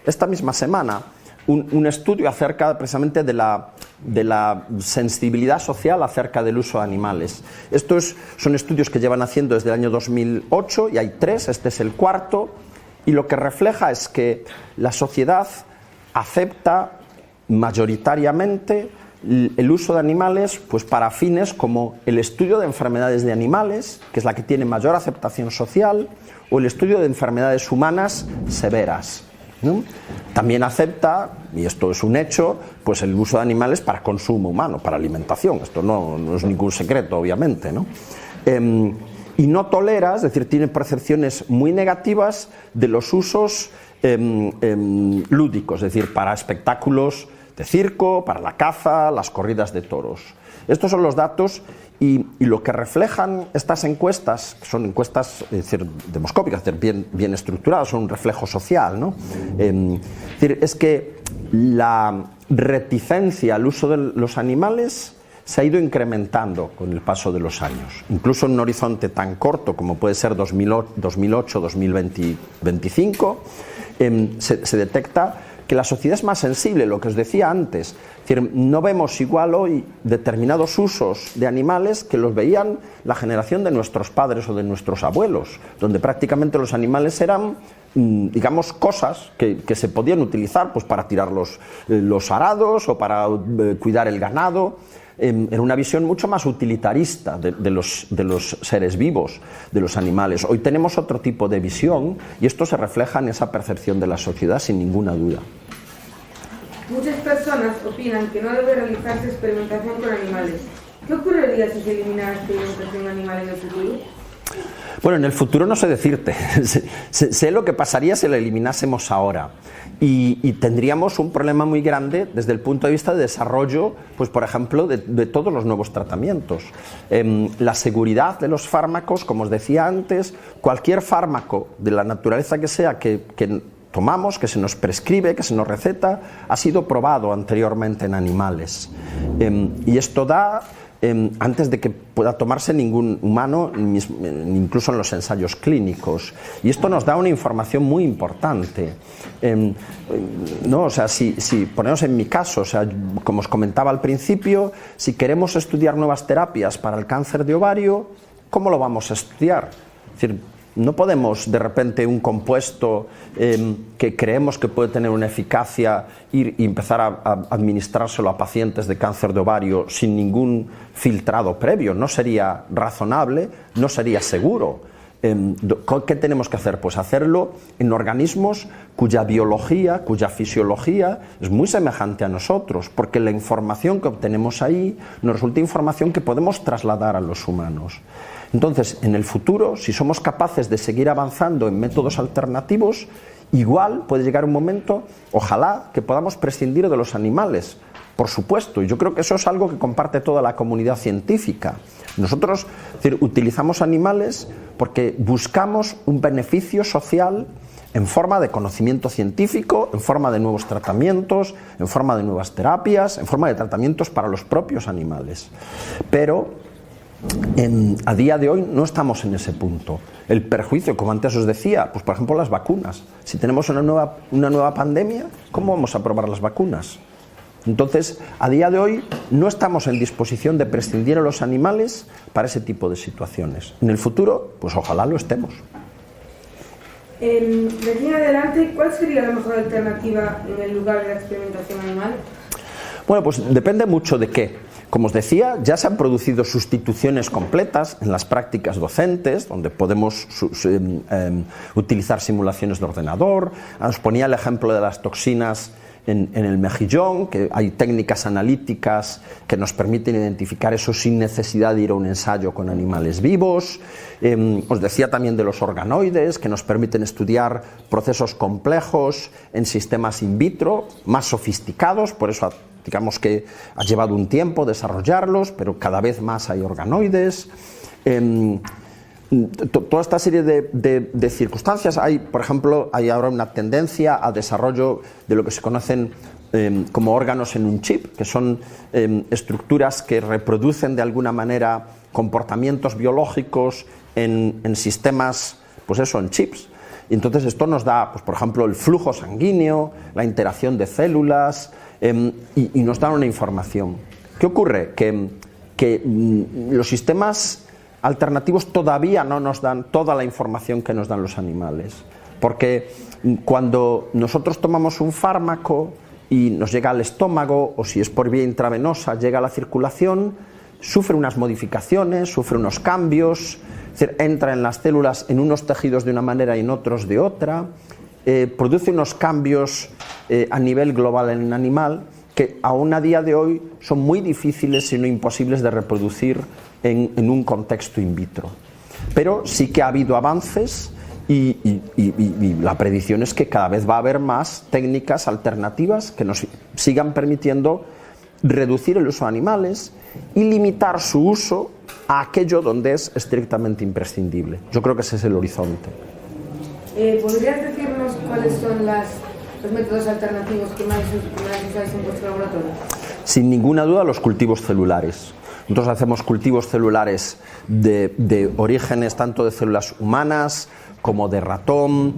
Speaker 2: esta misma semana un estudio acerca precisamente de la sensibilidad social acerca del uso de animales. Estos son estudios que llevan haciendo desde el año 2008 y hay 3, este es el 4. Y lo que refleja es que la sociedad acepta mayoritariamente el uso de animales pues para fines como el estudio de enfermedades de animales, que es la que tiene mayor aceptación social, o el estudio de enfermedades humanas severas, ¿no? También acepta, y esto es un hecho, pues el uso de animales para consumo humano, para alimentación. Esto no es ningún secreto, obviamente, ¿no? Y no tolera, es decir, tiene percepciones muy negativas de los usos lúdicos, es decir, para espectáculos de circo, para la caza, las corridas de toros. Estos son los datos y lo que reflejan estas encuestas, que son encuestas, es decir, demoscópicas, es decir, bien estructuradas, son un reflejo social, ¿no? Es decir, es que la reticencia al uso de los animales se ha ido incrementando con el paso de los años. Incluso en un horizonte tan corto como puede ser 2008-2025, se detecta que la sociedad es más sensible, lo que os decía antes. Es decir, no vemos igual hoy determinados usos de animales que los veían la generación de nuestros padres o de nuestros abuelos, donde prácticamente los animales eran, digamos, cosas que se podían utilizar pues, para tirar los arados o para cuidar el ganado. Era una visión mucho más utilitarista de los seres vivos, de los animales. Hoy tenemos otro tipo de visión y esto se refleja en esa percepción de la sociedad sin ninguna duda.
Speaker 6: Muchas personas opinan que no debe realizarse experimentación con animales. ¿Qué ocurriría si se eliminara la experimentación animal en el futuro?
Speaker 2: Bueno, en el futuro no sé decirte. Sé lo que pasaría si la eliminásemos ahora. Y tendríamos un problema muy grande desde el punto de vista de desarrollo, pues por ejemplo, de todos los nuevos tratamientos. La seguridad de los fármacos, como os decía antes, cualquier fármaco de la naturaleza que sea que tomamos, que se nos prescribe, que se nos receta, ha sido probado anteriormente en animales. Y esto da, antes de que pueda tomarse ningún humano, incluso en los ensayos clínicos. Y esto nos da una información muy importante. No, o sea, si ponemos en mi caso, o sea, como os comentaba al principio, si queremos estudiar nuevas terapias para el cáncer de ovario, ¿cómo lo vamos a estudiar? Es decir, no podemos de repente un compuesto que creemos que puede tener una eficacia ir y empezar a administrárselo a pacientes de cáncer de ovario sin ningún filtrado previo. No sería razonable, no sería seguro. ¿Qué tenemos que hacer? Pues hacerlo en organismos cuya biología, cuya fisiología es muy semejante a nosotros, porque la información que obtenemos ahí nos resulta información que podemos trasladar a los humanos. Entonces, en el futuro, si somos capaces de seguir avanzando en métodos alternativos, igual puede llegar un momento, ojalá, que podamos prescindir de los animales. Por supuesto, y yo creo que eso es algo que comparte toda la comunidad científica. Nosotros, es decir, utilizamos animales porque buscamos un beneficio social en forma de conocimiento científico, en forma de nuevos tratamientos, en forma de nuevas terapias, en forma de tratamientos para los propios animales. Pero a día de hoy no estamos en ese punto. El perjuicio, como antes os decía, pues por ejemplo las vacunas. Si tenemos una nueva pandemia, ¿cómo vamos a probar las vacunas? Entonces, a día de hoy no estamos en disposición de prescindir de los animales para ese tipo de situaciones. En el futuro, pues ojalá lo estemos.
Speaker 6: De aquí en adelante, ¿cuál sería la mejor alternativa en el lugar de la experimentación animal?
Speaker 2: Bueno, pues depende mucho de qué. Como os decía, ya se han producido sustituciones completas en las prácticas docentes, donde podemos utilizar simulaciones de ordenador. Os ponía el ejemplo de las toxinas en el mejillón, que hay técnicas analíticas que nos permiten identificar eso sin necesidad de ir a un ensayo con animales vivos. Os decía también de los organoides, que nos permiten estudiar procesos complejos en sistemas in vitro, más sofisticados, por eso digamos que ha llevado un tiempo desarrollarlos, pero cada vez más hay organoides. toda esta serie de circunstancias, por ejemplo, hay ahora una tendencia a desarrollo de lo que se conocen como órganos en un chip, que son estructuras que reproducen de alguna manera comportamientos biológicos en sistemas, pues eso, en chips. Y entonces esto nos da, pues, por ejemplo, el flujo sanguíneo, la interacción de células, y nos da una información. ¿Qué ocurre? Que los sistemas alternativos todavía no nos dan toda la información que nos dan los animales, porque cuando nosotros tomamos un fármaco y nos llega al estómago, o si es por vía intravenosa llega a la circulación, sufre unas modificaciones, sufre unos cambios, es decir, entra en las células, en unos tejidos de una manera y en otros de otra, produce unos cambios a nivel global en el animal que aún a día de hoy son muy difíciles, si no imposibles, de reproducir en un contexto in vitro. Pero sí que ha habido avances y la predicción es que cada vez va a haber más técnicas alternativas que nos sigan permitiendo reducir el uso de animales y limitar su uso a aquello donde es estrictamente imprescindible. Yo creo que ese es el horizonte.
Speaker 6: ¿Podrías decirnos cuáles son los métodos alternativos que más usáis en vuestro laboratorio?
Speaker 2: Sin ninguna duda, los cultivos celulares. Nosotros hacemos cultivos celulares de orígenes tanto de células humanas como de ratón,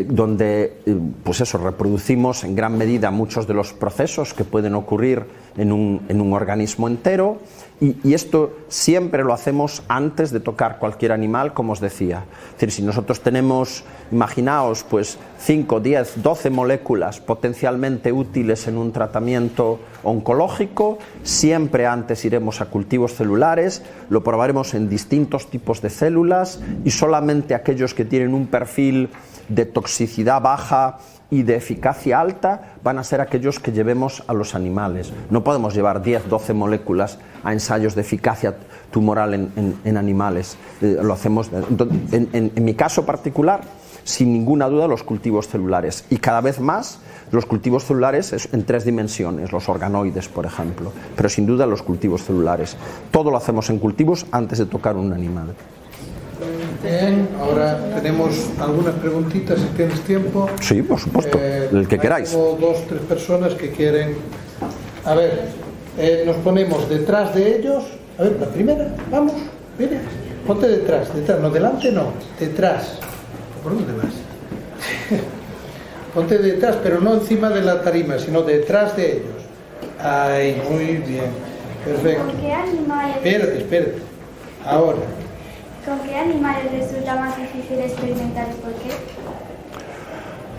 Speaker 2: donde pues eso, reproducimos en gran medida muchos de los procesos que pueden ocurrir en un organismo entero, y esto siempre lo hacemos antes de tocar cualquier animal, como os decía. Es decir, si nosotros tenemos, imaginaos, pues 5, 10, 12 moléculas potencialmente útiles en un tratamiento oncológico, siempre antes iremos a cultivos celulares, lo probaremos en distintos tipos de células, y solamente aquellos que tienen un perfil de toxicidad baja y de eficacia alta van a ser aquellos que llevemos a los animales. No podemos llevar 10, 12 moléculas a ensayos de eficacia tumoral en animales. Lo hacemos en mi caso particular, sin ninguna duda, los cultivos celulares, y cada vez más los cultivos celulares en 3 dimensiones, los organoides, por ejemplo, pero sin duda los cultivos celulares. Todo lo hacemos en cultivos antes de tocar un animal.
Speaker 7: Bien, ahora tenemos algunas preguntitas, si tienes tiempo.
Speaker 2: Sí, por supuesto, el que queráis.
Speaker 7: Tengo 2 o 3 personas que quieren. A ver, nos ponemos detrás de ellos. A ver, la primera, vamos, mire, ponte detrás, no delante, no, detrás. ¿Por dónde vas? Ponte detrás, pero no encima de la tarima, sino detrás de ellos. Ay, muy bien, perfecto.
Speaker 8: ¿Con qué animales?
Speaker 7: Espérate. Ahora.
Speaker 8: ¿Con qué animales resulta más difícil experimentar y por qué?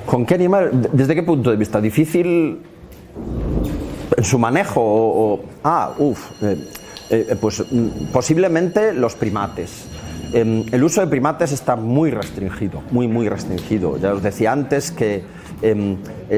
Speaker 2: ¿Con qué animal? ¿Desde qué punto de vista? ¿Difícil en su manejo? Pues posiblemente los primates. El uso de primates está muy restringido, muy restringido. Ya os decía antes que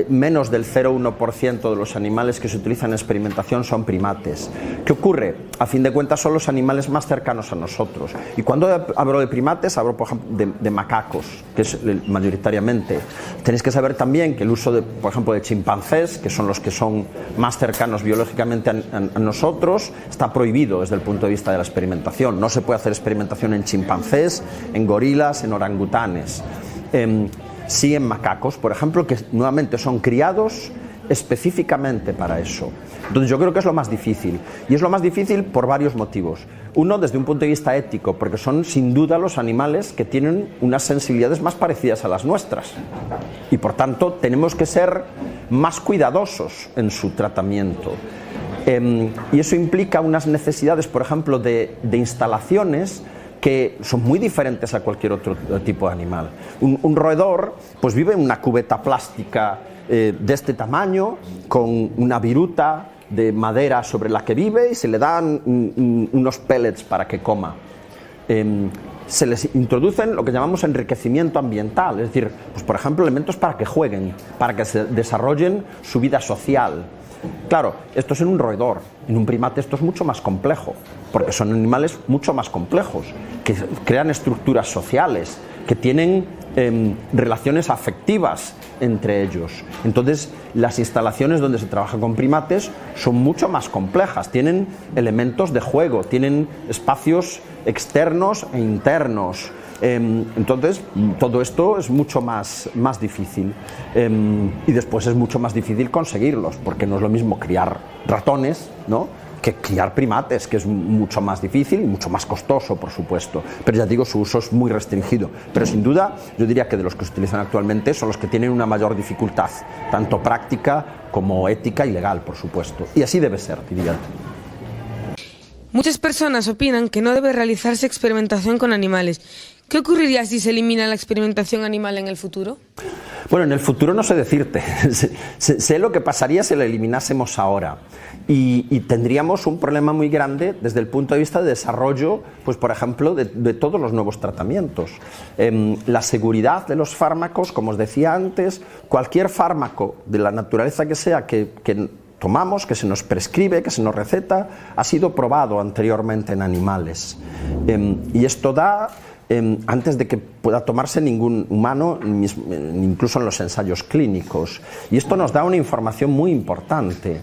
Speaker 2: menos del 0,1% de los animales que se utilizan en experimentación son primates. ¿Qué ocurre? A fin de cuentas son los animales más cercanos a nosotros. Y cuando hablo de primates, hablo, por ejemplo, de macacos, que es mayoritariamente. Tenéis que saber también que el uso, por ejemplo, de chimpancés, que son los que son más cercanos biológicamente a nosotros, está prohibido desde el punto de vista de la experimentación. No se puede hacer experimentación en chimpancés, en gorilas, en orangutanes. Sí en macacos, por ejemplo, que nuevamente son criados específicamente para eso. Entonces yo creo que es lo más difícil, y es lo más difícil por varios motivos. Uno, desde un punto de vista ético, porque son sin duda los animales que tienen unas sensibilidades más parecidas a las nuestras, y por tanto tenemos que ser más cuidadosos en su tratamiento. Y eso implica unas necesidades, por ejemplo, de instalaciones que son muy diferentes a cualquier otro tipo de animal. Un roedor pues vive en una cubeta plástica de este tamaño, con una viruta de madera sobre la que vive, y se le dan unos pellets para que coma. Se les introducen lo que llamamos enriquecimiento ambiental, es decir, pues por ejemplo, elementos para que jueguen, para que se desarrollen su vida social. Claro, esto es en un roedor. En un primate esto es mucho más complejo, porque son animales mucho más complejos, que crean estructuras sociales, que tienen relaciones afectivas entre ellos. Entonces, las instalaciones donde se trabaja con primates son mucho más complejas, tienen elementos de juego, tienen espacios externos e internos. Entonces, todo esto es mucho más difícil. Y después es mucho más difícil conseguirlos, porque no es lo mismo criar ratones, ¿no?, que criar primates, que es mucho más difícil y mucho más costoso, por supuesto. Pero ya digo, su uso es muy restringido. Pero sin duda, yo diría que de los que se utilizan actualmente son los que tienen una mayor dificultad, tanto práctica como ética y legal, por supuesto. Y así debe ser, diría.
Speaker 9: Muchas personas opinan que no debe realizarse experimentación con animales. ¿Qué ocurriría si se elimina la experimentación animal en el futuro?
Speaker 2: Bueno, en el futuro no sé decirte. Sé lo que pasaría si la eliminásemos ahora. Y tendríamos un problema muy grande desde el punto de vista de desarrollo, pues por ejemplo, de todos los nuevos tratamientos. La seguridad de los fármacos, como os decía antes, cualquier fármaco de la naturaleza que sea que tomamos, que se nos prescribe, que se nos receta, ha sido probado anteriormente en animales. Y esto da, antes de que pueda tomarse ningún humano, incluso en los ensayos clínicos. Y esto nos da una información muy importante.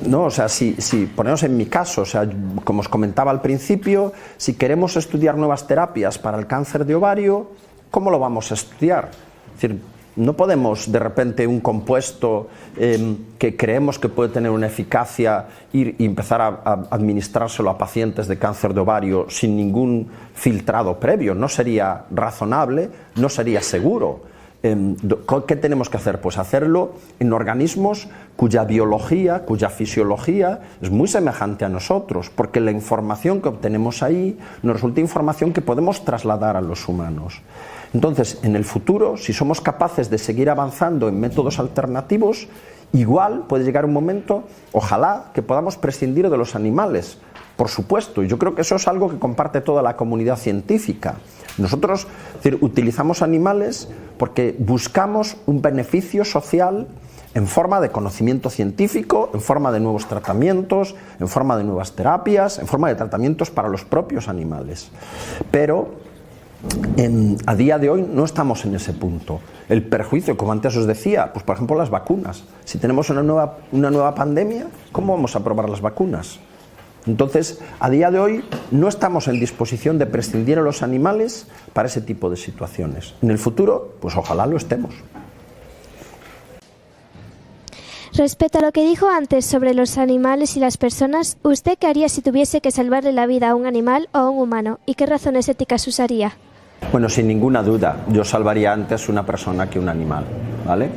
Speaker 2: No, o sea, si ponemos en mi caso, o sea, como os comentaba al principio, si queremos estudiar nuevas terapias para el cáncer de ovario, ¿cómo lo vamos a estudiar? Es decir, no podemos de repente un compuesto que creemos que puede tener una eficacia ir y empezar a administrárselo a pacientes de cáncer de ovario sin ningún filtrado previo. No sería razonable, no sería seguro. ¿Qué tenemos que hacer? Pues hacerlo en organismos cuya biología, cuya fisiología es muy semejante a nosotros, porque la información que obtenemos ahí nos resulta información que podemos trasladar a los humanos. Entonces, en el futuro, si somos capaces de seguir avanzando en métodos alternativos, igual puede llegar un momento, ojalá, que podamos prescindir de los animales, por supuesto, y yo creo que eso es algo que comparte toda la comunidad científica. Nosotros, es decir, utilizamos animales porque buscamos un beneficio social en forma de conocimiento científico, en forma de nuevos tratamientos, en forma de nuevas terapias, en forma de tratamientos para los propios animales. Pero a día de hoy no estamos en ese punto. El perjuicio, como antes os decía, pues por ejemplo las vacunas. Si tenemos una nueva pandemia, ¿cómo vamos a probar las vacunas? Entonces, a día de hoy no estamos en disposición de prescindir de los animales para ese tipo de situaciones. En el futuro, pues ojalá lo estemos.
Speaker 10: Respecto a lo que dijo antes sobre los animales y las personas, ¿usted qué haría si tuviese que salvarle la vida a un animal o a un humano? ¿Y qué razones éticas usaría?
Speaker 2: Bueno, sin ninguna duda, yo salvaría antes una persona que un animal, ¿vale?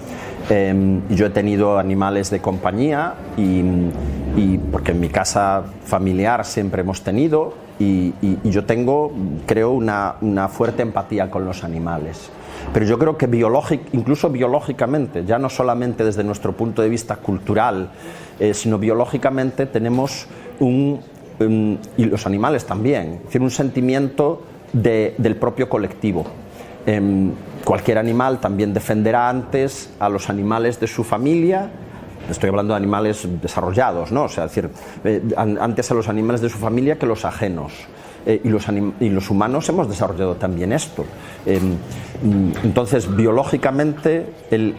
Speaker 2: Yo he tenido animales de compañía y porque en mi casa familiar siempre hemos tenido y yo tengo, creo, una fuerte empatía con los animales. Pero yo creo que incluso biológicamente, ya no solamente desde nuestro punto de vista cultural, sino biológicamente tenemos y los animales también, es decir, un sentimiento del propio colectivo. Cualquier animal también defenderá antes a los animales de su familia. Estoy hablando de animales desarrollados, ¿no? O sea, es decir, antes a los animales de su familia que los ajenos. Y los humanos hemos desarrollado también esto. Entonces, biológicamente,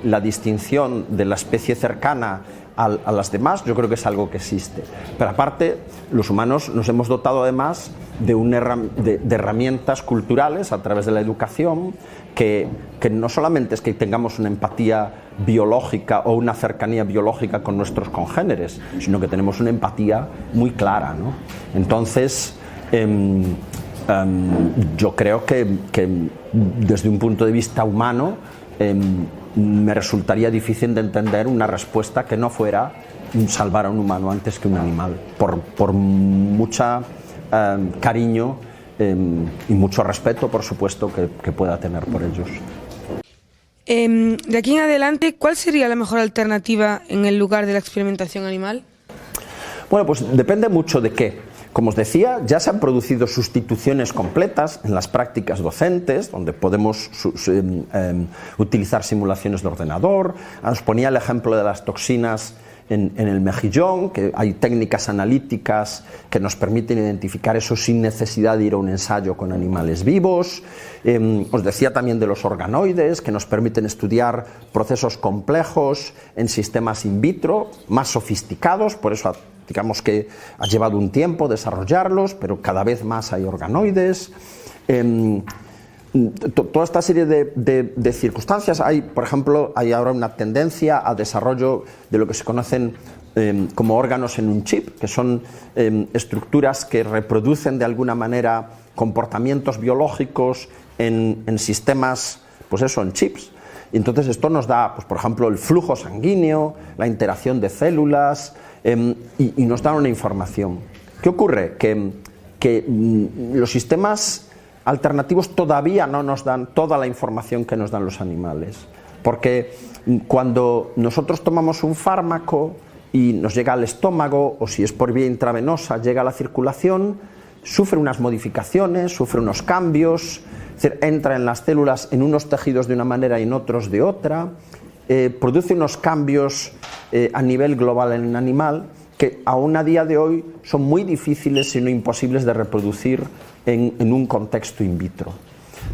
Speaker 2: la distinción de la especie cercana a las demás, yo creo que es algo que existe. Pero aparte, los humanos nos hemos dotado además de herramientas culturales a través de la educación que no solamente es que tengamos una empatía biológica o una cercanía biológica con nuestros congéneres, sino que tenemos una empatía muy clara, ¿no? Entonces, yo creo que desde un punto de vista humano me resultaría difícil de entender una respuesta que no fuera salvar a un humano antes que un animal, por mucha cariño y mucho respeto, por supuesto, que pueda tener por ellos.
Speaker 9: De aquí en adelante, ¿cuál sería la mejor alternativa en el lugar de la experimentación animal?
Speaker 2: Bueno, pues depende mucho de qué. Como os decía, ya se han producido sustituciones completas en las prácticas docentes, donde podemos utilizar simulaciones de ordenador. Os ponía el ejemplo de las toxinas en el mejillón, que hay técnicas analíticas que nos permiten identificar eso sin necesidad de ir a un ensayo con animales vivos. Os decía también de los organoides, que nos permiten estudiar procesos complejos en sistemas in vitro, más sofisticados, por eso digamos que ha llevado un tiempo desarrollarlos, pero cada vez más hay organoides. Toda esta serie de circunstancias, por ejemplo, hay ahora una tendencia al desarrollo de lo que se conocen como órganos en un chip, que son estructuras que reproducen de alguna manera comportamientos biológicos en sistemas, pues eso, en chips. Y entonces esto nos da, pues, por ejemplo, el flujo sanguíneo, la interacción de células, y nos da una información. ¿Qué ocurre? Que los sistemas alternativos todavía no nos dan toda la información que nos dan los animales, porque cuando nosotros tomamos un fármaco y nos llega al estómago, o si es por vía intravenosa llega a la circulación, sufre unas modificaciones, sufre unos cambios, es decir, entra en las células, en unos tejidos de una manera y en otros de otra, produce unos cambios a nivel global en el animal que aún a día de hoy son muy difíciles, si no imposibles, de reproducir en un contexto in vitro.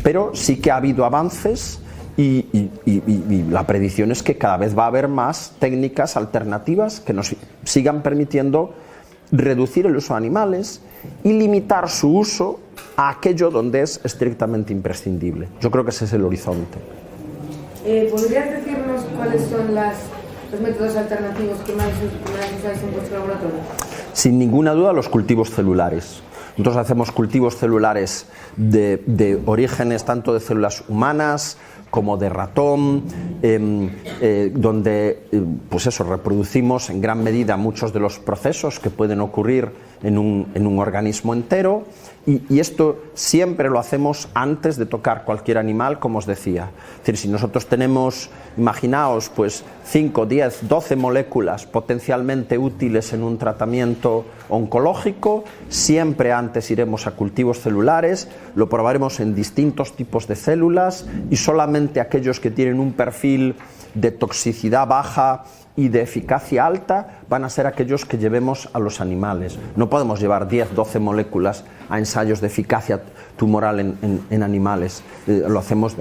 Speaker 2: Pero sí que ha habido avances y la predicción es que cada vez va a haber más técnicas alternativas que nos sigan permitiendo reducir el uso de animales y limitar su uso a aquello donde es estrictamente imprescindible. Yo creo que ese es el horizonte.
Speaker 6: ¿Podrías decirnos cuáles son los métodos alternativos que más usáis en vuestro laboratorio?
Speaker 2: Sin ninguna duda, los cultivos celulares. Nosotros hacemos cultivos celulares de orígenes tanto de células humanas como de ratón, donde pues eso, reproducimos en gran medida muchos de los procesos que pueden ocurrir en un organismo entero, y esto siempre lo hacemos antes de tocar cualquier animal, como os decía. Es decir, si nosotros tenemos, imaginaos, pues 5, 10, 12 moléculas potencialmente útiles en un tratamiento oncológico, siempre antes iremos a cultivos celulares, lo probaremos en distintos tipos de células y solamente aquellos que tienen un perfil de toxicidad baja y de eficacia alta van a ser aquellos que llevemos a los animales. No podemos llevar 10, 12 moléculas a ensayos de eficacia tumoral en animales. Lo hacemos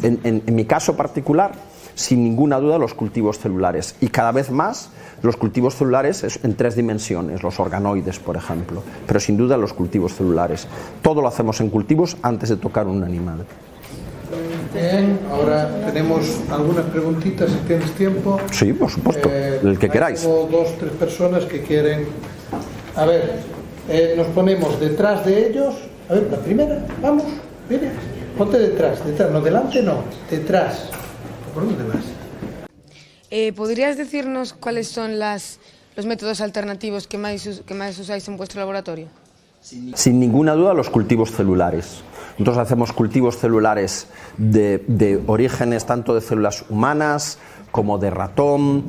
Speaker 2: en mi caso particular, sin ninguna duda, los cultivos celulares, y cada vez más los cultivos celulares en 3 dimensiones, los organoides, por ejemplo, pero sin duda los cultivos celulares. Todo lo hacemos en cultivos antes de tocar un animal.
Speaker 7: Bien, ahora tenemos algunas preguntitas, si tienes tiempo.
Speaker 2: Sí, por supuesto, el que queráis.
Speaker 7: Tengo 2 o 3 personas que quieren... A ver, nos ponemos detrás de ellos. A ver, la primera, vamos, mire, ponte detrás, no delante, no, detrás. ¿Por dónde vas?
Speaker 9: ¿Podrías decirnos cuáles son los métodos alternativos que más usáis en vuestro laboratorio?
Speaker 2: Sin ninguna duda, los cultivos celulares. Nosotros hacemos cultivos celulares de orígenes tanto de células humanas como de ratón,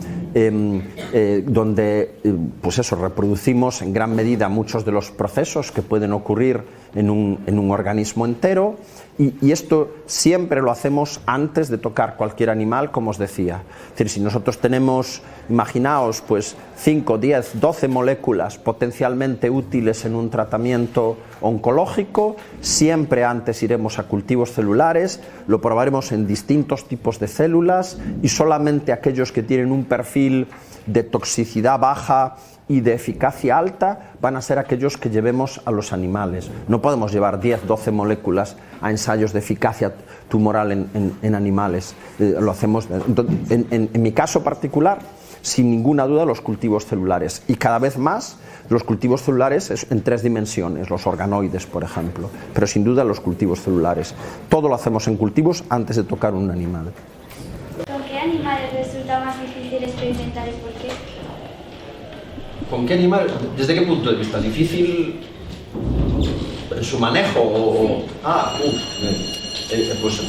Speaker 2: donde pues eso, reproducimos en gran medida muchos de los procesos que pueden ocurrir en un organismo entero, y esto siempre lo hacemos antes de tocar cualquier animal, como os decía. Es decir, si nosotros tenemos, imaginaos, pues 5, 10, 12 moléculas potencialmente útiles en un tratamiento oncológico, siempre antes iremos a cultivos celulares, lo probaremos en distintos tipos de células y solamente aquellos que tienen un perfil de toxicidad baja y de eficacia alta van a ser aquellos que llevemos a los animales. No podemos llevar 10, 12 moléculas a ensayos de eficacia tumoral en animales. Lo hacemos en mi caso particular, sin ninguna duda, los cultivos celulares, y cada vez más los cultivos celulares en 3 dimensiones, los organoides, por ejemplo, pero sin duda los cultivos celulares. Todo lo hacemos en cultivos antes de tocar un animal.
Speaker 8: ¿Con qué animales resulta más difícil experimentar y por qué?
Speaker 2: ¿Con qué animal? ¿Desde qué punto de vista? ¿Difícil en su manejo? Pues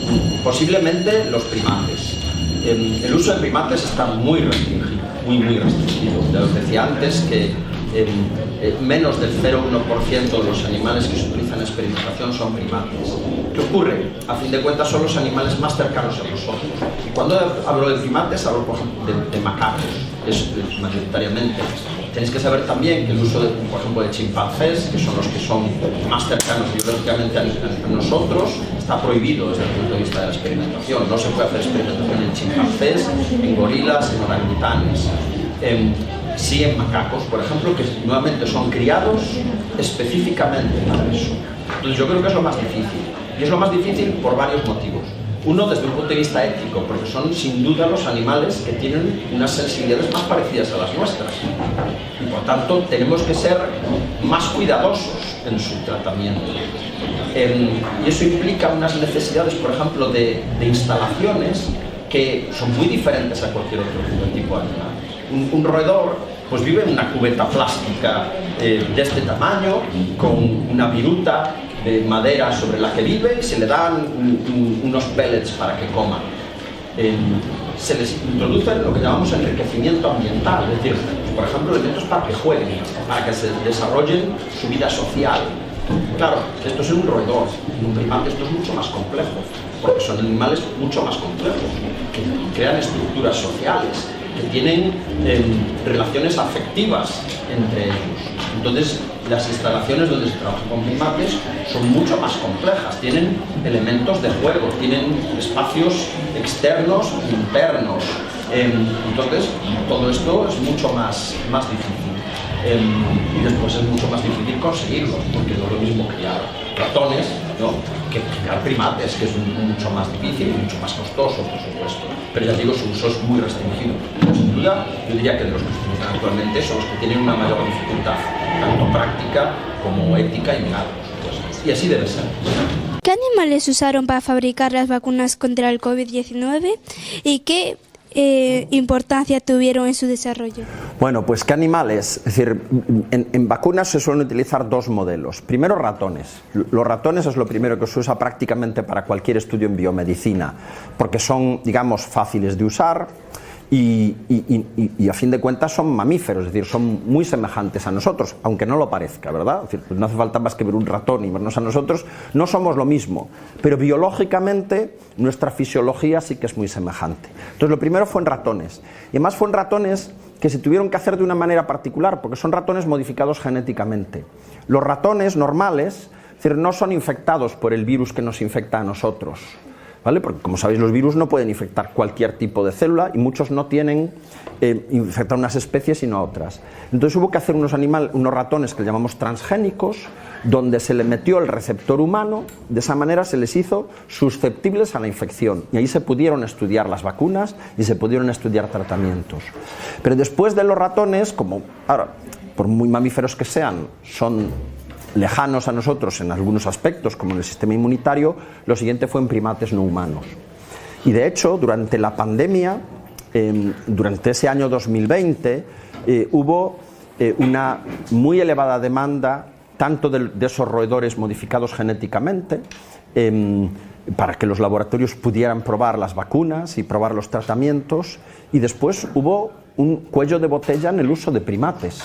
Speaker 2: posiblemente los primates. El uso de primates está muy restringido, muy restringido. Ya os decía antes que menos del 0,1% de los animales que se utilizan en experimentación son primates. ¿Qué ocurre? A fin de cuentas son los animales más cercanos a nosotros. Y cuando hablo de primates, hablo por ejemplo de macacos. es mayoritariamente. Tenéis que saber también que el uso, por ejemplo, de chimpancés, que son los que son más cercanos biológicamente a nosotros, está prohibido desde el punto de vista de la experimentación. No se puede hacer experimentación en chimpancés, en gorilas, en orangutanes. Sí en macacos, por ejemplo, que nuevamente son criados específicamente para eso. Entonces yo creo que es lo más difícil. Y es lo más difícil por varios motivos. Uno, desde un punto de vista ético, porque son sin duda los animales que tienen unas sensibilidades más parecidas a las nuestras. Y por tanto tenemos que ser más cuidadosos en su tratamiento. Y eso implica unas necesidades, por ejemplo, de instalaciones que son muy diferentes a cualquier otro tipo de animal. Un roedor pues vive en una cubeta plástica de este tamaño, con una viruta de madera sobre la que vive y se le dan unos pellets para que coma. Se les introduce lo que llamamos enriquecimiento ambiental, es decir, por ejemplo, elementos para que jueguen, para que se desarrollen su vida social. Claro, esto es un roedor, en un primate esto es mucho más complejo, porque son animales mucho más complejos, que crean estructuras sociales, que tienen relaciones afectivas entre ellos. Entonces, las instalaciones donde se trabaja con primates son mucho más complejas, tienen elementos de juego, tienen espacios externos, internos. Entonces, todo esto es mucho más difícil. Y después es mucho más difícil conseguirlo, porque no es lo mismo criar ratones, ¿no?, que criar primates, que es mucho más difícil y mucho más costoso, por supuesto. Pero ya digo, su uso es muy restringido. Pero sin duda, yo diría que de los que se utilizan actualmente son los que tienen una mayor dificultad, tanto práctica como ética y moral, por supuesto. Y así debe ser.
Speaker 11: ¿Qué animales usaron para fabricar las vacunas contra el COVID-19 y qué importancia tuvieron en su desarrollo?
Speaker 2: Bueno, pues ¿qué animales? Es decir, en vacunas se suelen utilizar dos modelos. Primero, ratones. Los ratones es lo primero que se usa prácticamente para cualquier estudio en biomedicina, porque son, digamos, fáciles de usar y a fin de cuentas son mamíferos, es decir, son muy semejantes a nosotros, aunque no lo parezca, ¿verdad? Es decir, pues no hace falta más que ver un ratón y vernos a nosotros, no somos lo mismo, pero biológicamente nuestra fisiología sí que es muy semejante. Entonces lo primero fue en ratones, y además fue en ratones que se tuvieron que hacer de una manera particular, porque son ratones modificados genéticamente. Los ratones normales, es decir, no son infectados por el virus que nos infecta a nosotros, ¿vale? Porque, como sabéis, los virus no pueden infectar cualquier tipo de célula y muchos no tienen infectar unas especies sino a otras. Entonces hubo que hacer unos ratones que llamamos transgénicos, donde se le metió el receptor humano, de esa manera se les hizo susceptibles a la infección y ahí se pudieron estudiar las vacunas y se pudieron estudiar tratamientos. Pero después de los ratones, como ahora, por muy mamíferos que sean, son lejanos a nosotros en algunos aspectos, como en el sistema inmunitario, lo siguiente fue en primates no humanos. Y de hecho, durante la pandemia, durante ese año 2020, hubo una muy elevada demanda, tanto de esos roedores modificados genéticamente, para que los laboratorios pudieran probar las vacunas y probar los tratamientos, y después hubo un cuello de botella en el uso de primates,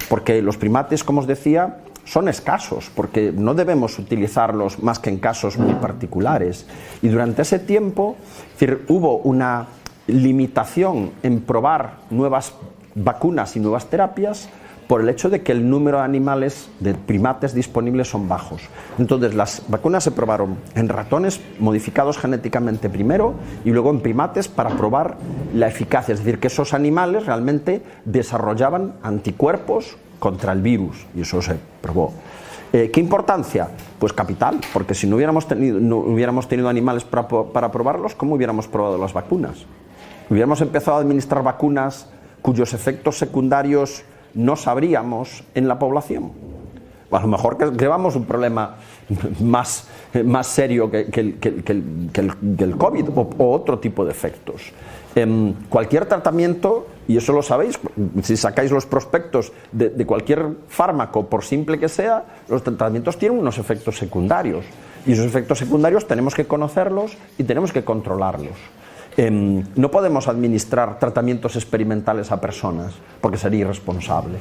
Speaker 2: porque los primates, como os decía, son escasos, porque no debemos utilizarlos más que en casos muy particulares. Y durante ese tiempo, es decir, hubo una limitación en probar nuevas vacunas y nuevas terapias por el hecho de que el número de animales, de primates disponibles son bajos. Entonces las vacunas se probaron en ratones modificados genéticamente primero y luego en primates para probar la eficacia, es decir, que esos animales realmente desarrollaban anticuerpos contra el virus, y eso se probó. ¿Qué importancia? Pues capital, porque si no hubiéramos tenido animales para probarlos, ¿cómo hubiéramos probado las vacunas? Hubiéramos empezado a administrar vacunas cuyos efectos secundarios no sabríamos en la población. A lo mejor creamos un problema más serio que el COVID o otro tipo de efectos. Cualquier tratamiento, y eso lo sabéis, si sacáis los prospectos de cualquier fármaco, por simple que sea, los tratamientos tienen unos efectos secundarios, y esos efectos secundarios tenemos que conocerlos y tenemos que controlarlos. No podemos administrar tratamientos experimentales a personas, porque sería irresponsable.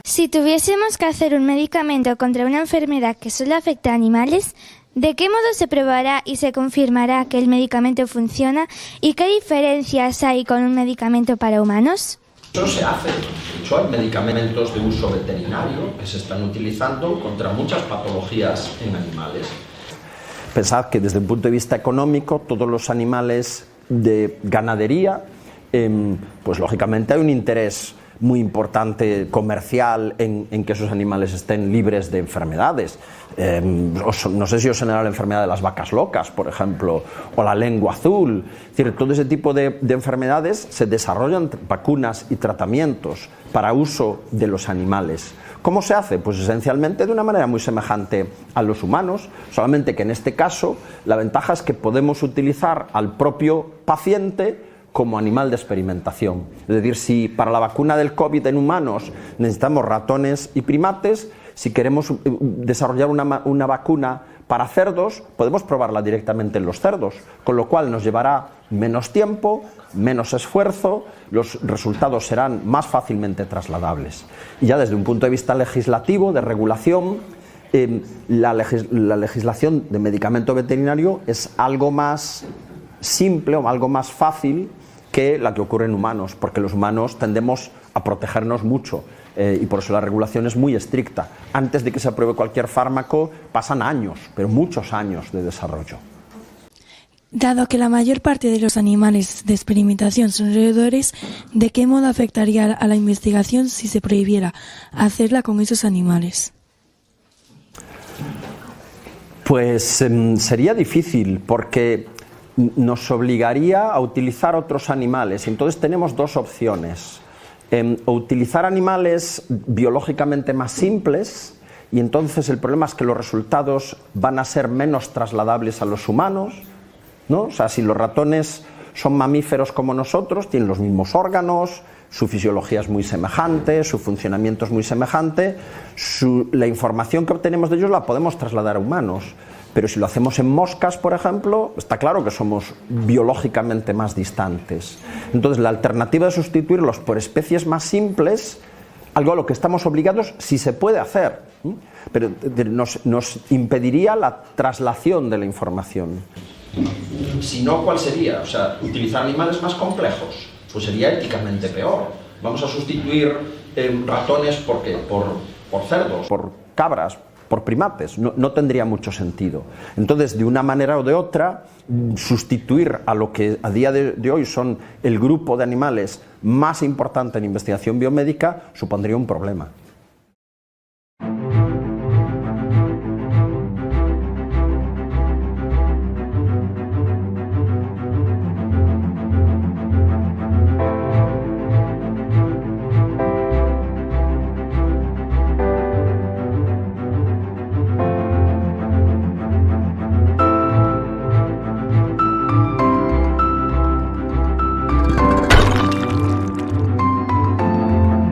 Speaker 8: Si tuviésemos que hacer un medicamento contra una enfermedad que solo afecta a animales, ¿de qué modo se probará y se confirmará que el medicamento funciona? ¿Y qué diferencias hay con un medicamento para humanos?
Speaker 2: Eso se hace. De hecho, hay medicamentos de uso veterinario que se están utilizando contra muchas patologías en animales. Pensad que desde un punto de vista económico, todos los animales de ganadería, pues lógicamente hay un interés muy importante comercial en que esos animales estén libres de enfermedades. No sé si os sonará la enfermedad de las vacas locas, por ejemplo, o la lengua azul. Es decir, todo ese tipo de enfermedades se desarrollan vacunas y tratamientos para uso de los animales. ¿Cómo se hace? Pues esencialmente de una manera muy semejante a los humanos, solamente que en este caso la ventaja es que podemos utilizar al propio paciente como animal de experimentación. Es decir, si para la vacuna del COVID en humanos necesitamos ratones y primates, si queremos desarrollar una vacuna para cerdos, podemos probarla directamente en los cerdos, con lo cual nos llevará menos tiempo, menos esfuerzo, los resultados serán más fácilmente trasladables. Y ya desde un punto de vista legislativo, de regulación, la legislación de medicamento veterinario es algo más simple o algo más fácil que la que ocurre en humanos, porque los humanos tendemos a protegernos mucho y por eso la regulación es muy estricta. Antes de que se apruebe cualquier fármaco pasan años, pero muchos años de desarrollo.
Speaker 12: Dado que la mayor parte de los animales de experimentación son roedores, ¿de qué modo afectaría a la investigación si se prohibiera hacerla con esos animales? Pues
Speaker 2: sería difícil porque nos obligaría a utilizar otros animales. Entonces tenemos dos opciones. O utilizar animales biológicamente más simples, y entonces el problema es que los resultados van a ser menos trasladables a los humanos, ¿no? O sea, si los ratones son mamíferos como nosotros, tienen los mismos órganos, su fisiología es muy semejante, su funcionamiento es muy semejante, la información que obtenemos de ellos la podemos trasladar a humanos. Pero si lo hacemos en moscas, por ejemplo, está claro que somos biológicamente más distantes. Entonces, la alternativa de sustituirlos por especies más simples, algo a lo que estamos obligados, sí se puede hacer, pero nos impediría la traslación de la información. Si no, ¿cuál sería? O sea, utilizar animales más complejos, pues sería éticamente peor. Vamos a sustituir ratones por cerdos, por cabras, por primates, no tendría mucho sentido. Entonces, de una manera o de otra, sustituir a lo que a día de hoy son el grupo de animales más importante en investigación biomédica supondría un problema.